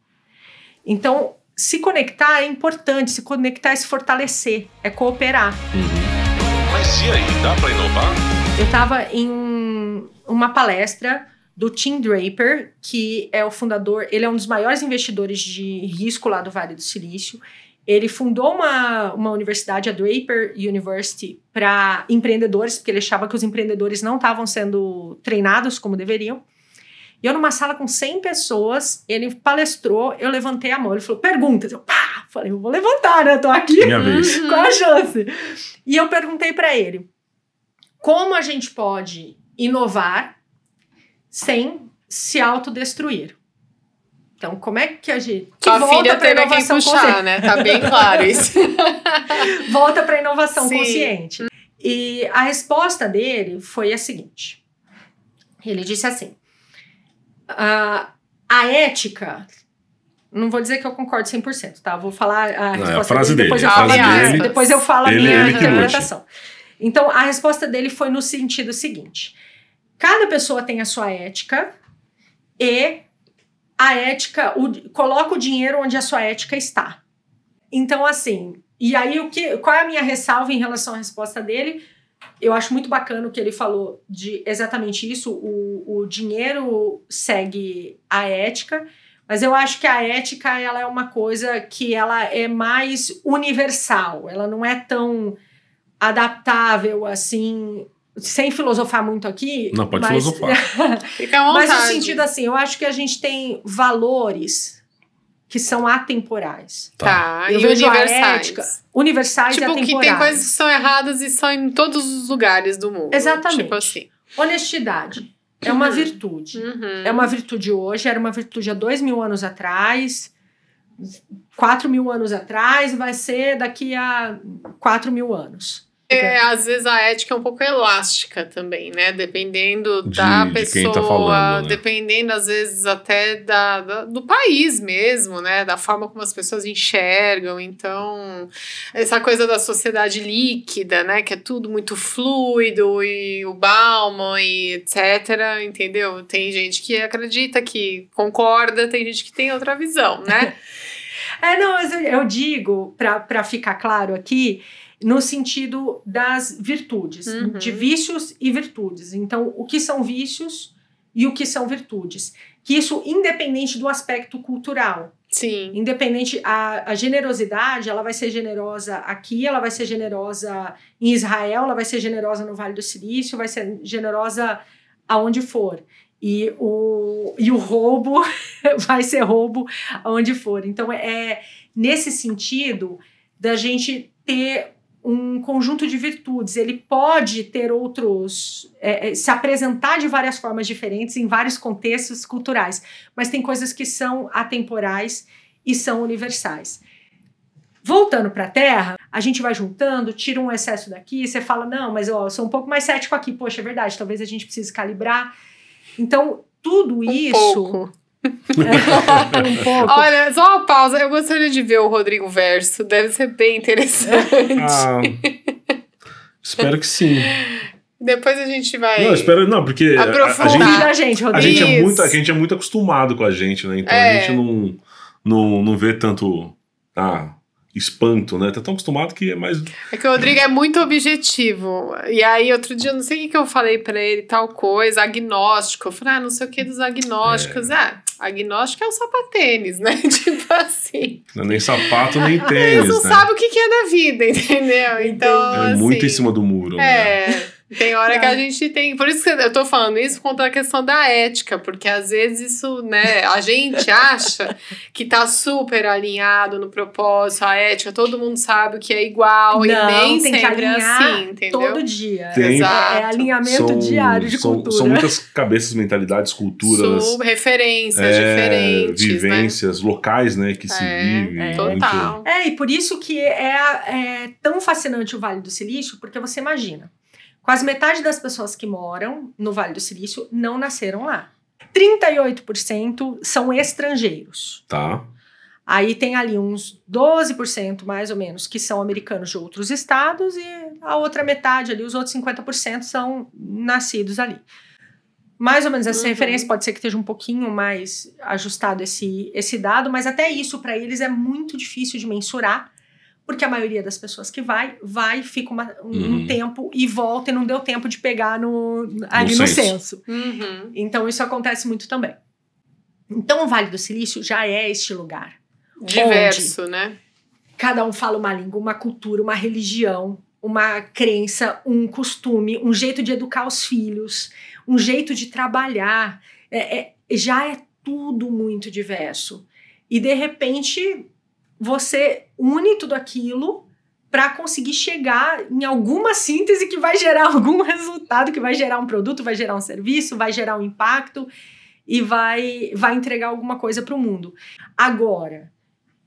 Então, se conectar é importante, se conectar é se fortalecer, é cooperar. Mas e aí, dá para inovar? Eu estava em uma palestra do Tim Draper, que é o fundador, ele é um dos maiores investidores de risco lá do Vale do Silício. Ele fundou uma universidade, a Draper University, para empreendedores, porque ele achava que os empreendedores não estavam sendo treinados como deveriam. E eu, numa sala com 100 pessoas, ele palestrou, eu levantei a mão, ele falou, perguntas. Eu, pá! Falei, eu vou levantar, né? Eu tô aqui. Minha vez. Qual a chance? E eu perguntei para ele, como a gente pode inovar sem se autodestruir? Então, como é que a gente... Sua filha teve quem puxar, né? Tá bem claro isso. Volta para a inovação Sim. consciente. E a resposta dele foi a seguinte. Ele disse assim, a ética... Não vou dizer que eu concordo 100%, tá? Vou falar a resposta a frase dele, dele. Depois eu falo a minha ele interpretação. Então, a resposta dele foi no sentido seguinte. Cada pessoa tem a sua ética e a ética coloca o dinheiro onde a sua ética está. Então, assim, e aí qual é a minha ressalva em relação à resposta dele? Eu acho muito bacana o que ele falou de exatamente isso, o dinheiro segue a ética, mas eu acho que a ética ela é uma coisa que ela é mais universal, ela não é tão adaptável assim, sem filosofar muito aqui. Não, pode filosofar. Fica à vontade. Mas no sentido assim, eu acho que a gente tem valores que são atemporais. Tá, eu e vejo universais. a ética, universais e tipo, atemporais. que tem coisas que são erradas e são em todos os lugares do mundo. Exatamente. Tipo assim. Honestidade é uma virtude. É uma virtude hoje, era uma virtude há 2.000 anos atrás, 4.000 anos atrás, vai ser daqui a 4.000 anos. Às vezes a ética é um pouco elástica também, né? Dependendo da pessoa, de quem tá falando, né? Dependendo às vezes até do país mesmo, né? Da forma como as pessoas enxergam. Então, essa coisa da sociedade líquida, né? Que é tudo muito fluido, e o Bauman e etc, entendeu? Tem gente que acredita, que concorda, tem gente que tem outra visão, né? Não, mas eu digo, para ficar claro aqui, no sentido das virtudes, de vícios e virtudes. Então, o que são vícios e o que são virtudes. Que isso, independente do aspecto cultural. Sim. Independente, a generosidade, ela vai ser generosa aqui, ela vai ser generosa em Israel, ela vai ser generosa no Vale do Silício, vai ser generosa aonde for. E o roubo vai ser roubo aonde for. Então, é nesse sentido da gente ter um conjunto de virtudes. Ele pode ter outros... se apresentar de várias formas diferentes em vários contextos culturais, mas tem coisas que são atemporais e são universais. Voltando para a Terra, a gente vai juntando, tira um excesso daqui, você fala, não, mas eu sou um pouco mais cético aqui, poxa, é verdade, talvez a gente precise calibrar. Então, tudo isso... Pouco. Um pouco. Olha, só uma pausa. Eu gostaria de ver o Rodrigo Verso. Deve ser bem interessante. Espero que sim. Depois a gente vai. Não, porque a gente a gente é muito acostumado com a gente, né? Então a gente não vê tanto espanto, né? Tá tão acostumado que é mais... É que o Rodrigo é muito objetivo. E aí, outro dia, eu não sei o que eu falei pra ele, tal coisa, agnóstico. Eu falei, não sei o que dos agnósticos. Agnóstico é o sapatênis, né? Tipo assim. Não é nem sapato, nem tênis, Eles não né? sabem o que é da vida, entendeu? Então, É assim, muito em cima do muro, né? Tem hora que a gente tem... Por isso que eu tô falando isso por conta da questão da ética, porque às vezes isso, né, a gente acha que tá super alinhado no propósito, a ética, todo mundo sabe o que é igual, e nem tem que sempre é alinhar assim, entendeu? todo dia. Tem. Exato. É alinhamento diário de cultura. São muitas cabeças, mentalidades, culturas, Referências diferentes, vivências, locais, né, que se vive. Total. E por isso que é tão fascinante o Vale do Silício, porque você imagina, quase metade das pessoas que moram no Vale do Silício não nasceram lá. 38% são estrangeiros. Tá. Aí tem ali uns 12%, mais ou menos, que são americanos de outros estados e a outra metade ali, os outros 50% são nascidos ali. Mais ou menos essa referência, pode ser que esteja um pouquinho mais ajustado esse dado, mas até isso para eles é muito difícil de mensurar, porque a maioria das pessoas que vai, fica um tempo e volta e não deu tempo de pegar ali no censo. Então isso acontece muito também. Então o Vale do Silício já é este lugar. Diverso, né? Cada um fala uma língua, uma cultura, uma religião, uma crença, um costume, um jeito de educar os filhos, um jeito de trabalhar. Já é tudo muito diverso. E de repente você une tudo aquilo para conseguir chegar em alguma síntese que vai gerar algum resultado, que vai gerar um produto, vai gerar um serviço, vai gerar um impacto e vai entregar alguma coisa para o mundo. Agora,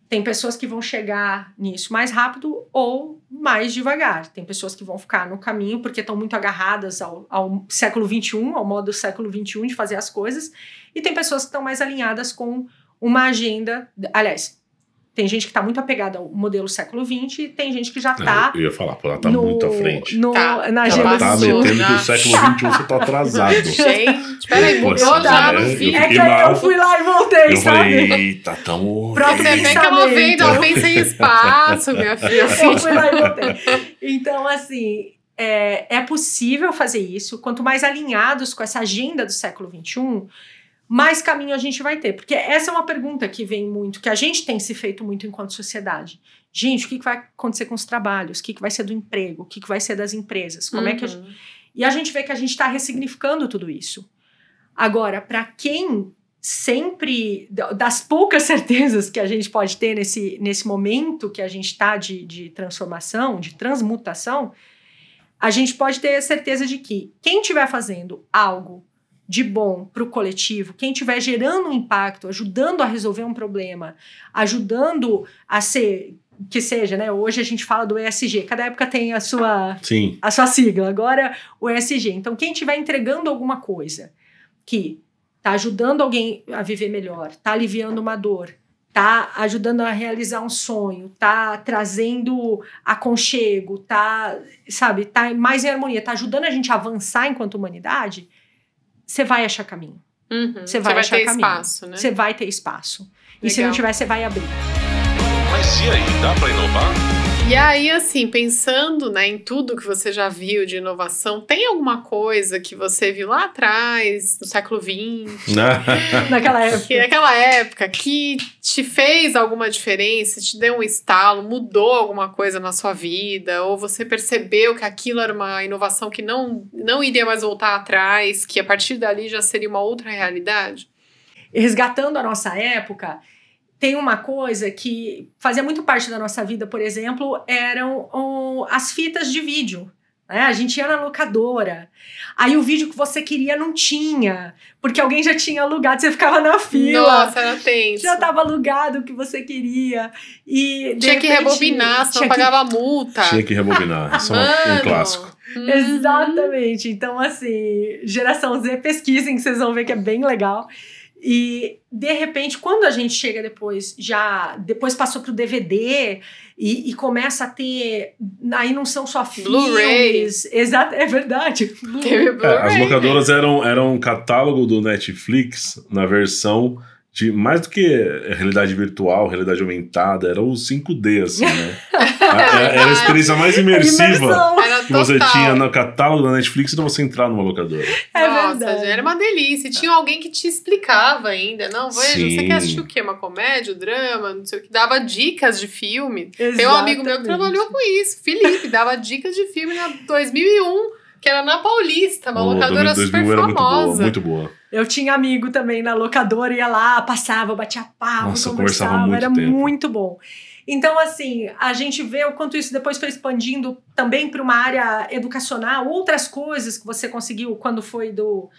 tem pessoas que vão chegar nisso mais rápido ou mais devagar. Tem pessoas que vão ficar no caminho porque estão muito agarradas ao século XXI, ao modo século XXI de fazer as coisas. E tem pessoas que estão mais alinhadas com uma agenda... Aliás, tem gente que está muito apegada ao modelo século XX e tem gente que já está... Eu ia falar, ela está muito à frente. Na agenda ela está do metendo que o século XXI você está atrasado. Gente, peraí, mudou já no fim. É que aí eu fui lá e voltei, eu sabe? falei, eita, tamo... Você vê que ela pensa em espaço, minha filha. Eu fui lá e voltei. Então, assim, é possível fazer isso. Quanto mais alinhados com essa agenda do século XXI, mais caminho a gente vai ter. Porque essa é uma pergunta que vem muito, que a gente tem se feito muito enquanto sociedade. Gente, o que vai acontecer com os trabalhos? O que vai ser do emprego? O que vai ser das empresas? Como é que E a gente vê que a gente está ressignificando tudo isso. Agora, para quem sempre... Das poucas certezas que a gente pode ter nesse momento que a gente está de transformação, de transmutação, a gente pode ter a certeza de que quem estiver fazendo algo de bom para o coletivo, quem estiver gerando um impacto, ajudando a resolver um problema, ajudando a ser, que seja, né? Hoje a gente fala do ESG, cada época tem a sua sigla, agora o ESG. Então, quem estiver entregando alguma coisa que está ajudando alguém a viver melhor, está aliviando uma dor, está ajudando a realizar um sonho, está trazendo aconchego, tá mais em harmonia, está ajudando a gente a avançar enquanto humanidade, você vai achar caminho. Você vai achar ter caminho. Espaço, né? Você vai ter espaço. E Legal. se não tiver, você vai abrir. Mas e aí, dá pra inovar? E aí, assim, pensando, né, em tudo que você já viu de inovação, tem alguma coisa que você viu lá atrás, no século XX, naquela época, que te fez alguma diferença, te deu um estalo, mudou alguma coisa na sua vida, ou você percebeu que aquilo era uma inovação que não iria mais voltar atrás, que a partir dali já seria uma outra realidade? Resgatando a nossa época... Tem uma coisa que fazia muito parte da nossa vida, por exemplo, eram as fitas de vídeo. Né? A gente ia na locadora, aí o vídeo que você queria não tinha, porque alguém já tinha alugado, você ficava na fila. Nossa, era tenso. Já estava alugado o que você queria. E, tinha que rebobinar, senão pagava multa. Tinha que rebobinar, isso é um clássico. Exatamente. Então, assim, geração Z, pesquisem que vocês vão ver que é bem legal. E, de repente, quando a gente chega depois passou pro DVD e começa a ter... Aí não são só filmes... Blu-ray. Exato, é verdade. As locadoras eram um catálogo do Netflix na versão de mais do que realidade virtual, realidade aumentada, era o 5D, assim, né? Era a experiência mais imersiva Era que você total. tinha no catálogo da Netflix pra você entrar numa locadora. Nossa, verdade. era uma delícia. E tinha alguém que te explicava ainda. Não, veja, você Sim. quer assistir o quê? Uma comédia, um drama, não sei o que. Dava dicas de filme. Tem um amigo meu que trabalhou com isso, Felipe, dava dicas de filme na 2001, que era na Paulista, uma locadora 2000 super era famosa. muito boa. Eu tinha amigo também na locadora, ia lá, passava, batia papo, Nossa, conversava, conversava muito era tempo. muito bom. Então, assim, a gente vê o quanto isso depois foi expandindo também para uma área educacional, outras coisas que você conseguiu quando foi do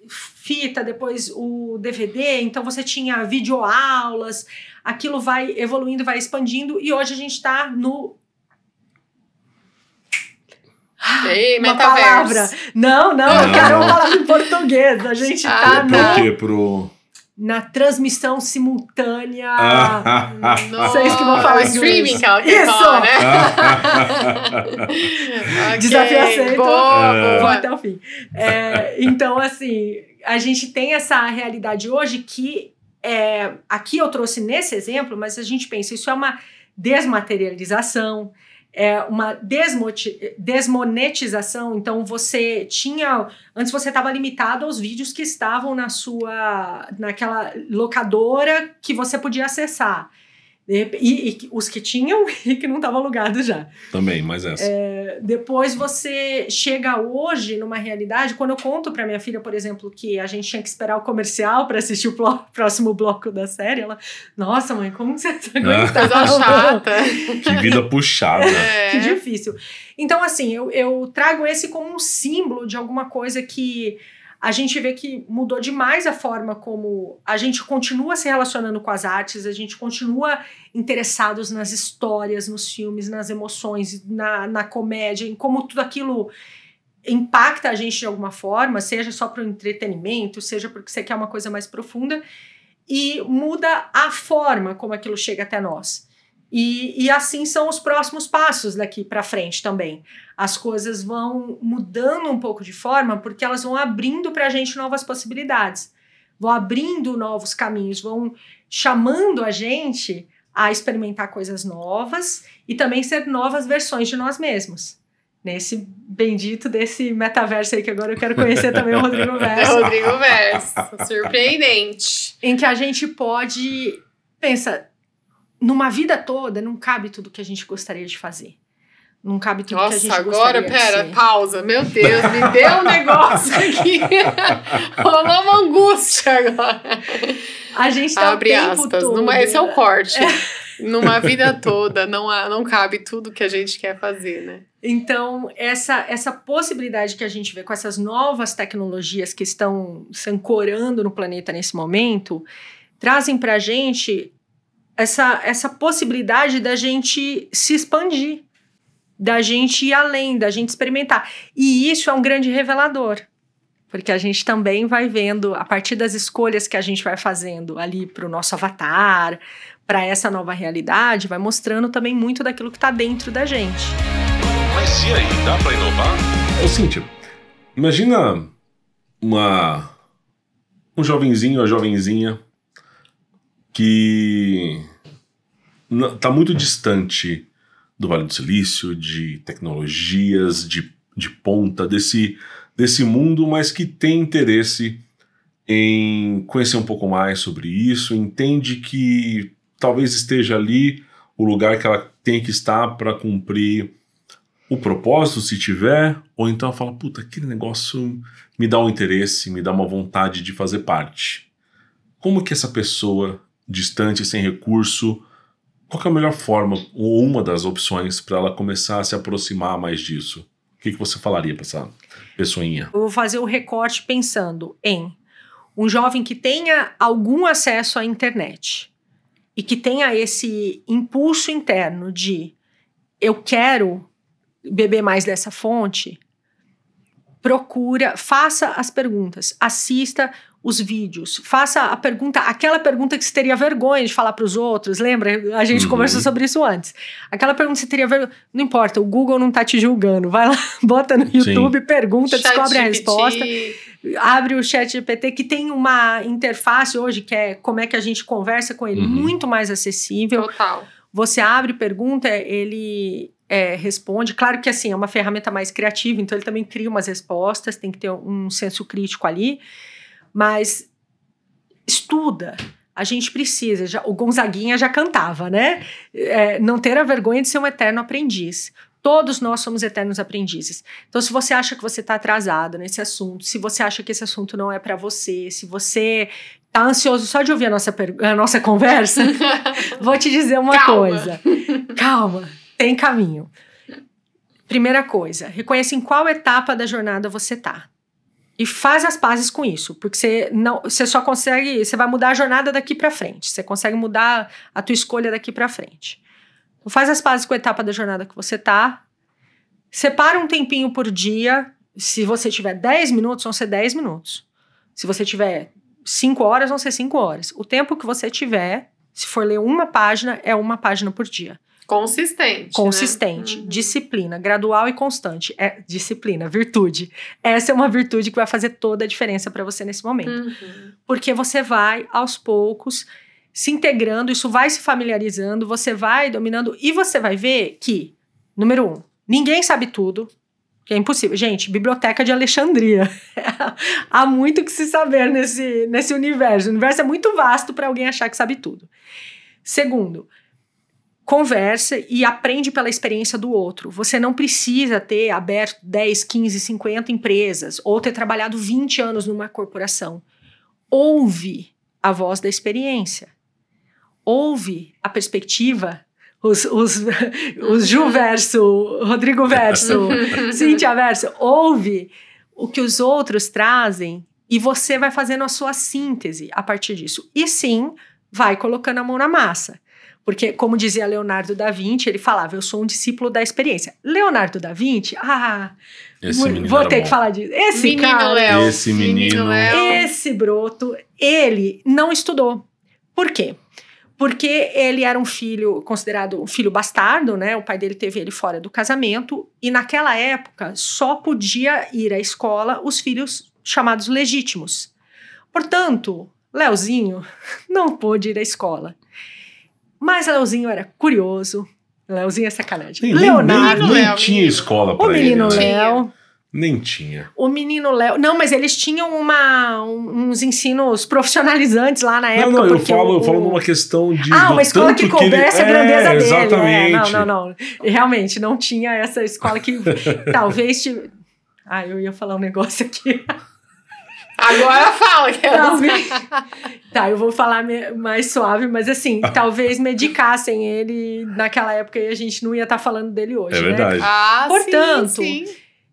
fita, depois o DVD, então você tinha videoaulas, aquilo vai evoluindo, vai expandindo, e hoje a gente está no... Ei, Uma metaverso. palavra. Não, eu quero uma palavra em português. A gente tá Por quê? na transmissão simultânea. Nossa, Vocês que vão falar streaming inglês. que ela quer Isso! falar, né? Ok, Desafio aceito. boa. Vou até o fim. Então, assim, a gente tem essa realidade hoje que aqui eu trouxe nesse exemplo, mas a gente pensa, isso é uma desmaterialização, uma desmonetização. Então você tinha, antes você estava limitado aos vídeos que estavam naquela locadora que você podia acessar, e os que tinham e que não estavam alugados já. Também, mas essa. Depois você chega hoje numa realidade, quando eu conto pra minha filha, por exemplo, que a gente tinha que esperar o comercial pra assistir o próximo bloco da série, ela, nossa mãe, como que você aguenta? Coisa chata. Que vida puxada. Que difícil. Então, assim, eu trago esse como um símbolo de alguma coisa que a gente vê que mudou demais a forma como a gente continua se relacionando com as artes, a gente continua interessados nas histórias, nos filmes, nas emoções, na comédia, em como tudo aquilo impacta a gente de alguma forma, seja só para o entretenimento, seja porque você quer uma coisa mais profunda, e muda a forma como aquilo chega até nós. E assim são os próximos passos daqui para frente também. As coisas vão mudando um pouco de forma porque elas vão abrindo para a gente novas possibilidades, vão abrindo novos caminhos, vão chamando a gente a experimentar coisas novas e também ser novas versões de nós mesmos. Nesse bendito desse metaverso aí que agora eu quero conhecer também o Rodrigo Verso. Rodrigo Verso, surpreendente. Em que a gente pode... Pensa, numa vida toda não cabe tudo que a gente gostaria de fazer. Não cabe tudo que a gente gostaria de ser. Nossa, agora, pera, pausa. Meu Deus, me deu um negócio aqui. Rolou uma angústia agora. A gente tá Abre o tempo aspas. todo... Esse é o corte. Numa vida toda, não cabe tudo que a gente quer fazer, né? Então, essa possibilidade que a gente vê com essas novas tecnologias que estão se ancorando no planeta nesse momento, trazem pra gente essa possibilidade da gente se expandir, da gente ir além, da gente experimentar. E isso é um grande revelador, porque a gente também vai vendo, a partir das escolhas que a gente vai fazendo ali para o nosso avatar, para essa nova realidade, vai mostrando também muito daquilo que está dentro da gente. Mas e aí, dá pra inovar? Ô, Cíntia, imagina um jovenzinho ou jovenzinha que está muito distante do Vale do Silício, de tecnologias, de ponta, desse mundo, mas que tem interesse em conhecer um pouco mais sobre isso, entende que talvez esteja ali o lugar que ela tem que estar para cumprir o propósito, se tiver, ou então ela fala, puta, aquele negócio me dá um interesse, me dá uma vontade de fazer parte. Como que essa pessoa distante, sem recurso, qual que é a melhor forma, ou uma das opções, para ela começar a se aproximar mais disso? O que você falaria para essa pessoinha? Eu vou fazer o recorte pensando em um jovem que tenha algum acesso à internet e que tenha esse impulso interno de eu quero beber mais dessa fonte, faça as perguntas, assista os vídeos, faça a pergunta, aquela pergunta que você teria vergonha de falar para os outros, lembra? A gente conversou sobre isso antes. Aquela pergunta que você teria vergonha, não importa, o Google não tá te julgando, vai lá, bota no YouTube, pergunta, descobre a resposta, abre o ChatGPT, que tem uma interface hoje, que é como é que a gente conversa com ele, muito mais acessível. Total. Você abre, pergunta, ele responde. Claro que assim, é uma ferramenta mais criativa, então ele também cria umas respostas, tem que ter um senso crítico ali, mas estuda. A gente precisa, o Gonzaguinha já cantava, né? Não ter a vergonha de ser um eterno aprendiz. Todos nós somos eternos aprendizes. Então, se você acha que você está atrasado nesse assunto, se você acha que esse assunto não é para você, se você tá ansioso só de ouvir a nossa conversa, vou te dizer uma coisa. Calma, tem caminho. Primeira coisa, reconheça em qual etapa da jornada você tá. E faz as pazes com isso, porque você só consegue, você vai mudar a jornada daqui para frente, você consegue mudar a tua escolha daqui para frente. Então faz as pazes com a etapa da jornada que você tá, separa um tempinho por dia, se você tiver 10 minutos, vão ser 10 minutos. Se você tiver 5 horas, vão ser 5 horas. O tempo que você tiver, se for ler uma página, é uma página por dia. Consistente, né? Disciplina, gradual e constante. Disciplina, virtude. Essa é uma virtude que vai fazer toda a diferença para você nesse momento. Porque você vai, aos poucos, se integrando, isso vai se familiarizando, você vai dominando, e você vai ver que, número 1, ninguém sabe tudo, que é impossível. Gente, Biblioteca de Alexandria. Há muito que se saber nesse universo. O universo é muito vasto para alguém achar que sabe tudo. Segundo, conversa e aprende pela experiência do outro. Você não precisa ter aberto 10, 15, 50 empresas ou ter trabalhado 20 anos numa corporação. Ouve a voz da experiência. Ouve a perspectiva, os Ju verso, Rodrigo verso, Cíntia verso. Ouve o que os outros trazem e você vai fazendo a sua síntese a partir disso. E sim, vai colocando a mão na massa. Porque, como dizia Leonardo da Vinci, ele falava, eu sou um discípulo da experiência. Leonardo da Vinci, vou ter que falar disso. Esse menino, esse broto, ele não estudou. Por quê? Porque ele era um filho, considerado um filho bastardo, né? O pai dele teve ele fora do casamento, e naquela época só podia ir à escola os filhos chamados legítimos. Portanto, Leozinho não pôde ir à escola. Mas Leozinho era curioso. Leozinho é sacanagem. Leonardo nem tinha escola pra ele. O menino Léo. Nem tinha. O menino Léo. Não, mas eles tinham uns ensinos profissionalizantes lá na época. Não, eu falo numa questão de. Uma escola que coubesse a grandeza dele. Exatamente. Não. Realmente, não tinha essa escola que talvez. Eu ia falar um negócio aqui. Agora fala, talvez. Tá, eu vou falar mais suave, mas assim, talvez medicassem ele naquela época e a gente não ia estar falando dele hoje, né? É verdade. Portanto, sim.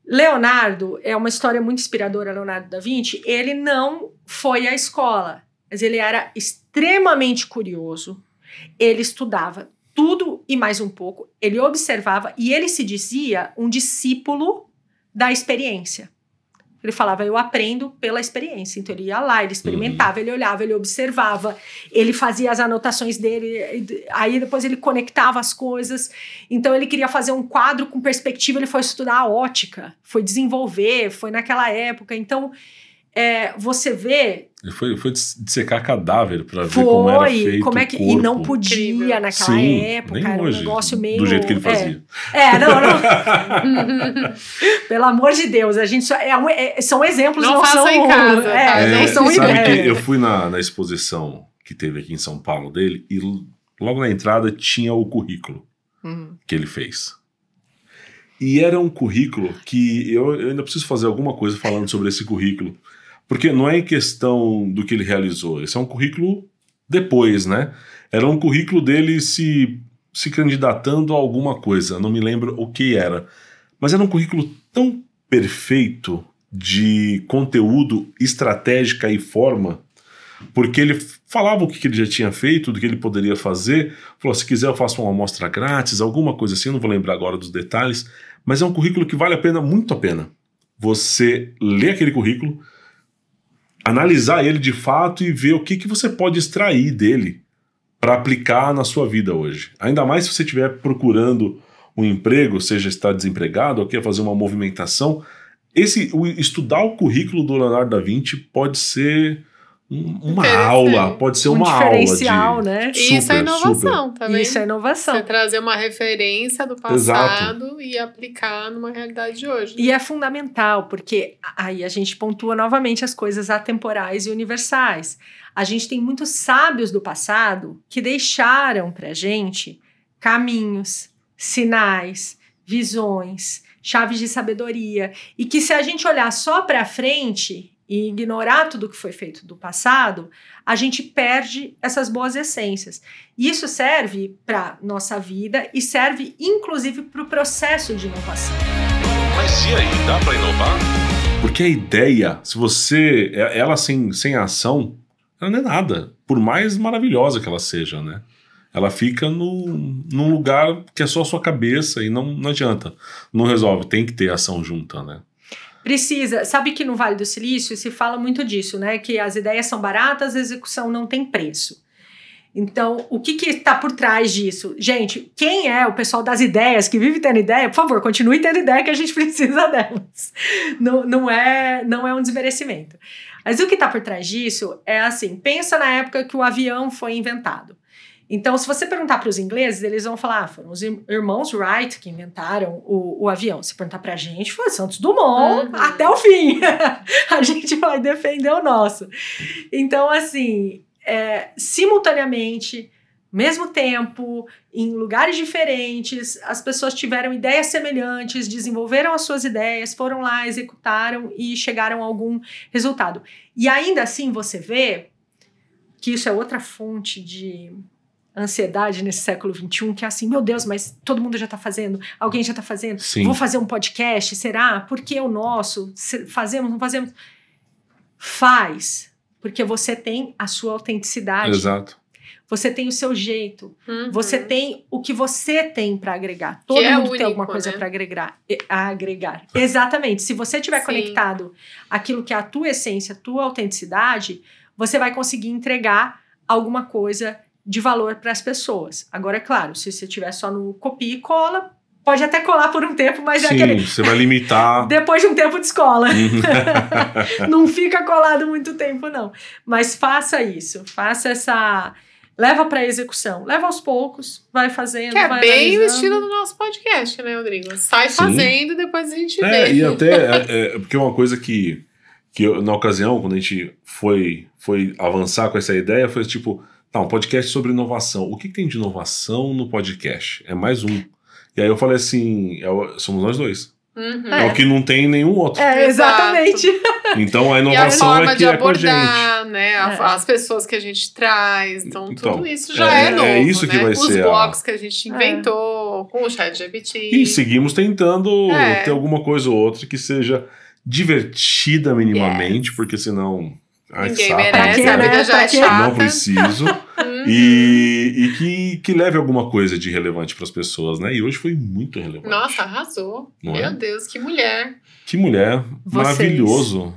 Leonardo é uma história muito inspiradora, Leonardo da Vinci. Ele não foi à escola, mas ele era extremamente curioso. Ele estudava tudo e mais um pouco. Ele observava e ele se dizia um discípulo da experiência. Ele falava, eu aprendo pela experiência. Então ele ia lá, ele experimentava, ele olhava, ele observava, ele fazia as anotações dele, aí depois ele conectava as coisas. Então ele queria fazer um quadro com perspectiva, ele foi estudar a ótica, foi desenvolver, foi naquela época. Então você vê... Ele foi dissecar cadáver para ver como era feito o corpo. E não podia naquela época, nem era um hoje, negócio meio... do jeito que ele fazia. Não. Pelo amor de Deus, a gente são exemplos, não faça são... em casa, tá? Não são sabe ideias. que eu fui na exposição que teve aqui em São Paulo dele e logo na entrada tinha o currículo que ele fez. E era um currículo que eu ainda preciso fazer alguma coisa falando sobre esse currículo. Porque não é em questão do que ele realizou, esse é um currículo depois, né? Era um currículo dele se candidatando a alguma coisa, não me lembro o que era. Mas era um currículo tão perfeito de conteúdo, estratégica e forma, porque ele falava o que ele já tinha feito, do que ele poderia fazer, falou, se quiser eu faço uma amostra grátis, alguma coisa assim, não vou lembrar agora dos detalhes, mas é um currículo que vale a pena, muito a pena. Você lê aquele currículo, analisar ele de fato e ver o que você pode extrair dele para aplicar na sua vida hoje. Ainda mais se você estiver procurando um emprego, seja estar desempregado ou quer fazer uma movimentação. Estudar o currículo do Leonardo da Vinci pode ser uma aula, pode ser uma aula diferencial, né? Isso é inovação, tá vendo? Isso é inovação. Você trazer uma referência do passado e aplicar numa realidade de hoje. E é fundamental, porque aí a gente pontua novamente as coisas atemporais e universais. A gente tem muitos sábios do passado que deixaram pra gente caminhos, sinais, visões, chaves de sabedoria, e que se a gente olhar só pra frente e ignorar tudo que foi feito do passado, a gente perde essas boas essências. E isso serve para nossa vida e serve, inclusive, para o processo de inovação. Mas e aí, dá para inovar? Porque a ideia, se você... Ela sem ação, ela não é nada. Por mais maravilhosa que ela seja, né? Ela fica num lugar que é só a sua cabeça e não adianta. Não resolve, tem que ter ação junta, né? Precisa. Sabe que no Vale do Silício se fala muito disso, né? Que as ideias são baratas, a execução não tem preço. Então, o que está por trás disso? Gente, quem é o pessoal das ideias, que vive tendo ideia, por favor, continue tendo ideia que a gente precisa delas. Não é um desmerecimento. Mas o que está por trás disso é assim, pensa na época que o avião foi inventado. Então, se você perguntar para os ingleses, eles vão falar, foram os irmãos Wright que inventaram o avião. Se perguntar para a gente, foi Santos Dumont até o fim. A gente vai defender o nosso. Então, assim, simultaneamente, mesmo tempo, em lugares diferentes, as pessoas tiveram ideias semelhantes, desenvolveram as suas ideias, foram lá, executaram e chegaram a algum resultado. E ainda assim, você vê que isso é outra fonte de ansiedade nesse século XXI, que é assim, meu Deus, mas todo mundo já tá fazendo, alguém já tá fazendo, Sim. Vou fazer um podcast, será? Por que o nosso? Fazemos, não fazemos? Faz, porque você tem a sua autenticidade. Exato. Você tem o seu jeito, você tem o que você tem para agregar. Todo mundo tem alguma coisa para agregar. Exatamente. Se você estiver conectado àquilo que é a tua essência, a tua autenticidade, você vai conseguir entregar alguma coisa de valor para as pessoas. Agora, é claro, se você estiver só no copia e cola, pode até colar por um tempo, mas Sim, você vai limitar. Depois de um tempo descola. Não fica colado muito tempo, não. Mas faça isso, faça essa... Leva para execução, leva aos poucos, vai fazendo, que vai bem analisando. o estilo do nosso podcast, né, Rodrigo? Sai fazendo, depois a gente vê. E até, porque uma coisa que eu, na ocasião, quando a gente foi avançar com essa ideia, foi tipo, tá, um podcast sobre inovação. O que tem de inovação no podcast? É mais um. E aí eu falei assim, somos nós dois. É o que não tem nenhum outro. Exatamente. Então a inovação e a forma é que de é com a gente. abordar, né, as pessoas que a gente traz, então tudo isso já é novo, isso que né? vai Os ser blogs que a gente inventou com o ChatGPT. E seguimos tentando ter alguma coisa ou outra que seja divertida minimamente, porque senão... Ninguém merece, a vida já é chata. Não preciso. E que leve alguma coisa de relevante para as pessoas, né? E hoje foi muito relevante. Nossa, arrasou. Não Meu Deus, que mulher. Que mulher. Maravilhoso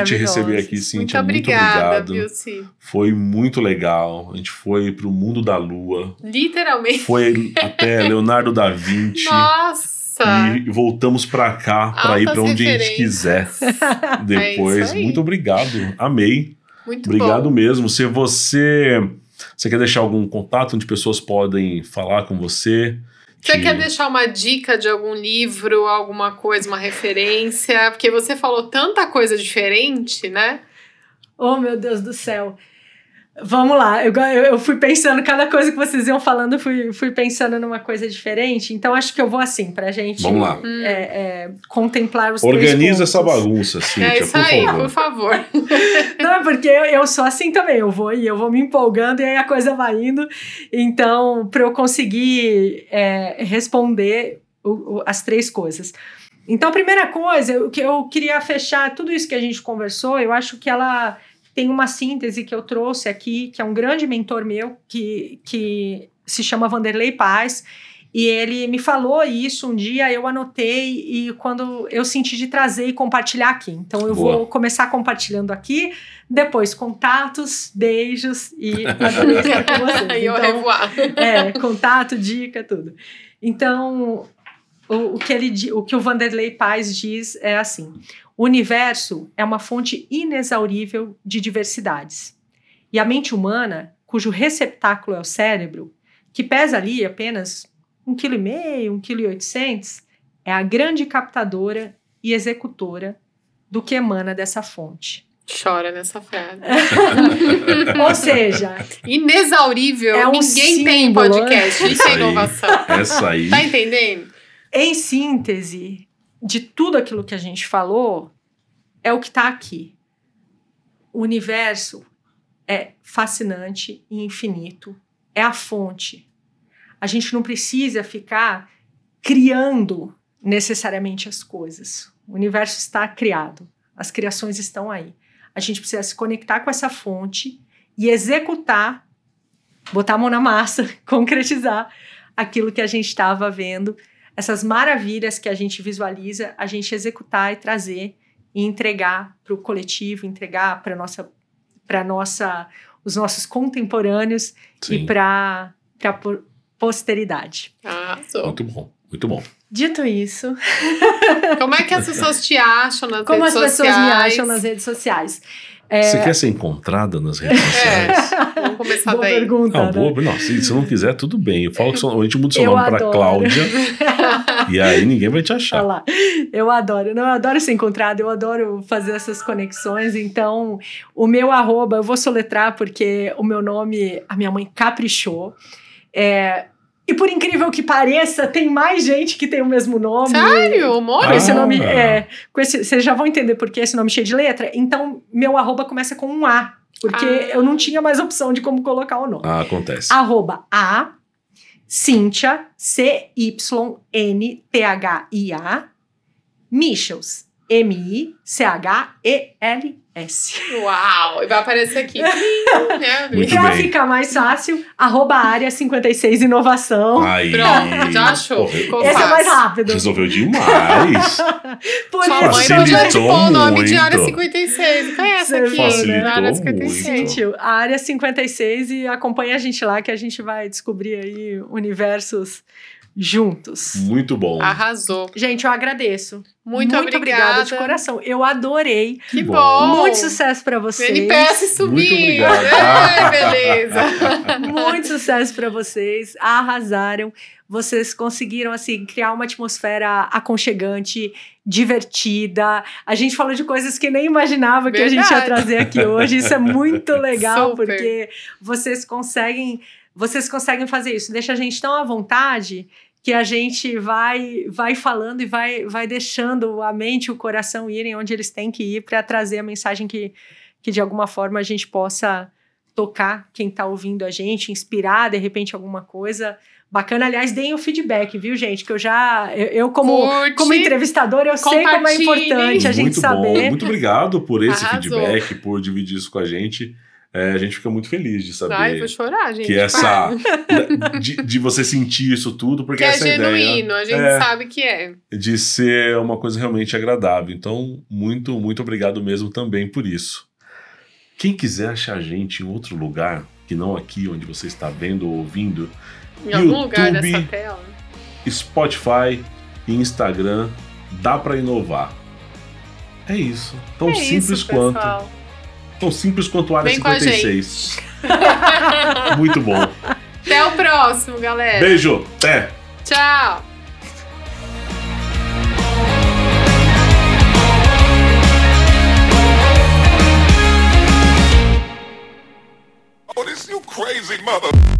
te receber aqui, Cíntia. Muito obrigado. Vilci. Foi muito legal. A gente foi pro mundo da lua. Literalmente. Foi até Leonardo da Vinci. Nossa. E voltamos pra cá, pra ir pra onde a gente quiser. Depois. Muito obrigado. Amei. Muito obrigado bom. mesmo. Se você quer deixar algum contato onde pessoas podem falar com você? Você quer deixar uma dica de algum livro, alguma coisa, uma referência? Porque você falou tanta coisa diferente, né? Oh, meu Deus do céu. Vamos lá, eu fui pensando, cada coisa que vocês iam falando, eu fui pensando numa coisa diferente, então acho que eu vou assim, pra gente Vamos lá. Contemplar os Organiza três pontos. essa bagunça, Cíntia, é isso por aí, favor. por favor. Não, é porque eu sou assim também, eu vou me empolgando e aí a coisa vai indo, então, pra eu conseguir responder as três coisas. Então, a primeira coisa, que eu queria fechar tudo isso que a gente conversou, eu acho que ela... Tem uma síntese que eu trouxe aqui, que é um grande mentor meu, que se chama Vanderlei Paz, e ele me falou isso um dia, eu anotei, e quando eu senti de trazer e compartilhar aqui. Então eu vou começar compartilhando aqui, depois contatos, beijos, e adorei estar com vocês. E eu revoar. Contato, dica, tudo. Então, o que o Vanderlei Paz diz é assim: O universo é uma fonte inexaurível de diversidades. E a mente humana, cujo receptáculo é o cérebro, que pesa ali apenas 1,5 kg, 1,8 kg, é a grande captadora e executora do que emana dessa fonte. Chora nessa frase. Ou seja... Inexaurível. É um Ninguém tem símbolo. podcast. Isso é inovação. Essa aí. Tá entendendo? Em síntese, de tudo aquilo que a gente falou, é o que está aqui. O universo é fascinante e infinito. É a fonte. A gente não precisa ficar criando necessariamente as coisas. O universo está criado. As criações estão aí. A gente precisa se conectar com essa fonte e executar, botar a mão na massa, concretizar aquilo que a gente estava vendo, essas maravilhas que a gente visualiza, a gente executar e trazer e entregar para o coletivo, entregar para os nossos contemporâneos. Sim. E para a posteridade. Muito bom, muito bom. Dito isso... Como é que as pessoas te acham nas redes sociais? Como as pessoas me acham nas redes sociais? Você quer ser encontrada nas redes sociais? Vamos começar boa daí. Pergunta, não, boa, não, se não quiser, tudo bem. Eu falo que a gente muda o seu nome para Cláudia. E aí ninguém vai te achar. Olha lá. Eu adoro ser encontrada, eu adoro fazer essas conexões. Então, o meu @ eu vou soletrar porque o meu nome, a minha mãe caprichou. E por incrível que pareça, tem mais gente que tem o mesmo nome. Sério? Com esse nome, vocês já vão entender por que esse nome cheio de letra. Então, meu @ começa com um A, porque eu não tinha mais opção de como colocar o nome. Acontece. @A Cynthia, CYNTHIA, Michels, MICHELS. Uau! E vai aparecer aqui. Né? Muito Pra bem. ficar mais fácil, @área 56 Inovação. Aí. Pronto, já achou. Ficou Esse fácil. é mais rápido. Resolveu demais. Por Sua isso, mãe não já Facilitou tipo o nome de muito. área 56. Conhece aqui, Facilitou né? Área muito. 56. Gente, a área 56 e acompanha a gente lá que a gente vai descobrir aí universos juntos. Muito bom. Arrasou. Gente, eu agradeço. Muito obrigada obrigada de coração. Eu adorei. Que bom. Muito sucesso pra vocês. NPS subiu. Muito obrigado. Beleza. Muito sucesso pra vocês. Arrasaram. Vocês conseguiram, assim, criar uma atmosfera aconchegante, divertida. A gente falou de coisas que nem imaginava que a gente ia trazer aqui hoje. Isso é muito legal, Super. porque vocês conseguem fazer isso. Deixa a gente tão à vontade que a gente vai falando e vai deixando a mente e o coração irem onde eles têm que ir para trazer a mensagem que de alguma forma a gente possa tocar quem está ouvindo a gente, inspirar de repente alguma coisa bacana. Aliás, deem o feedback, viu, gente? Que eu como entrevistadora, eu sei como é importante a gente Muito saber. bom. Muito obrigado por esse Arrasou. feedback, por dividir isso com a gente. A gente fica muito feliz de saber. Ai, vou chorar, gente. Que de você sentir isso tudo, porque que essa é genuíno, ideia a gente sabe que é. De ser uma coisa realmente agradável. Então, muito, muito obrigado mesmo também por isso. Quem quiser achar a gente em outro lugar, que não aqui onde você está vendo ou ouvindo, Em algum YouTube, lugar dessa tela. Spotify e Instagram, dá pra inovar. É isso. Tão simples quanto. Pessoal. Tão simples quanto a área Vem com a 56. Muito bom. Até o próximo, galera. Beijo. Até. Tchau. Oh, this you crazy mother.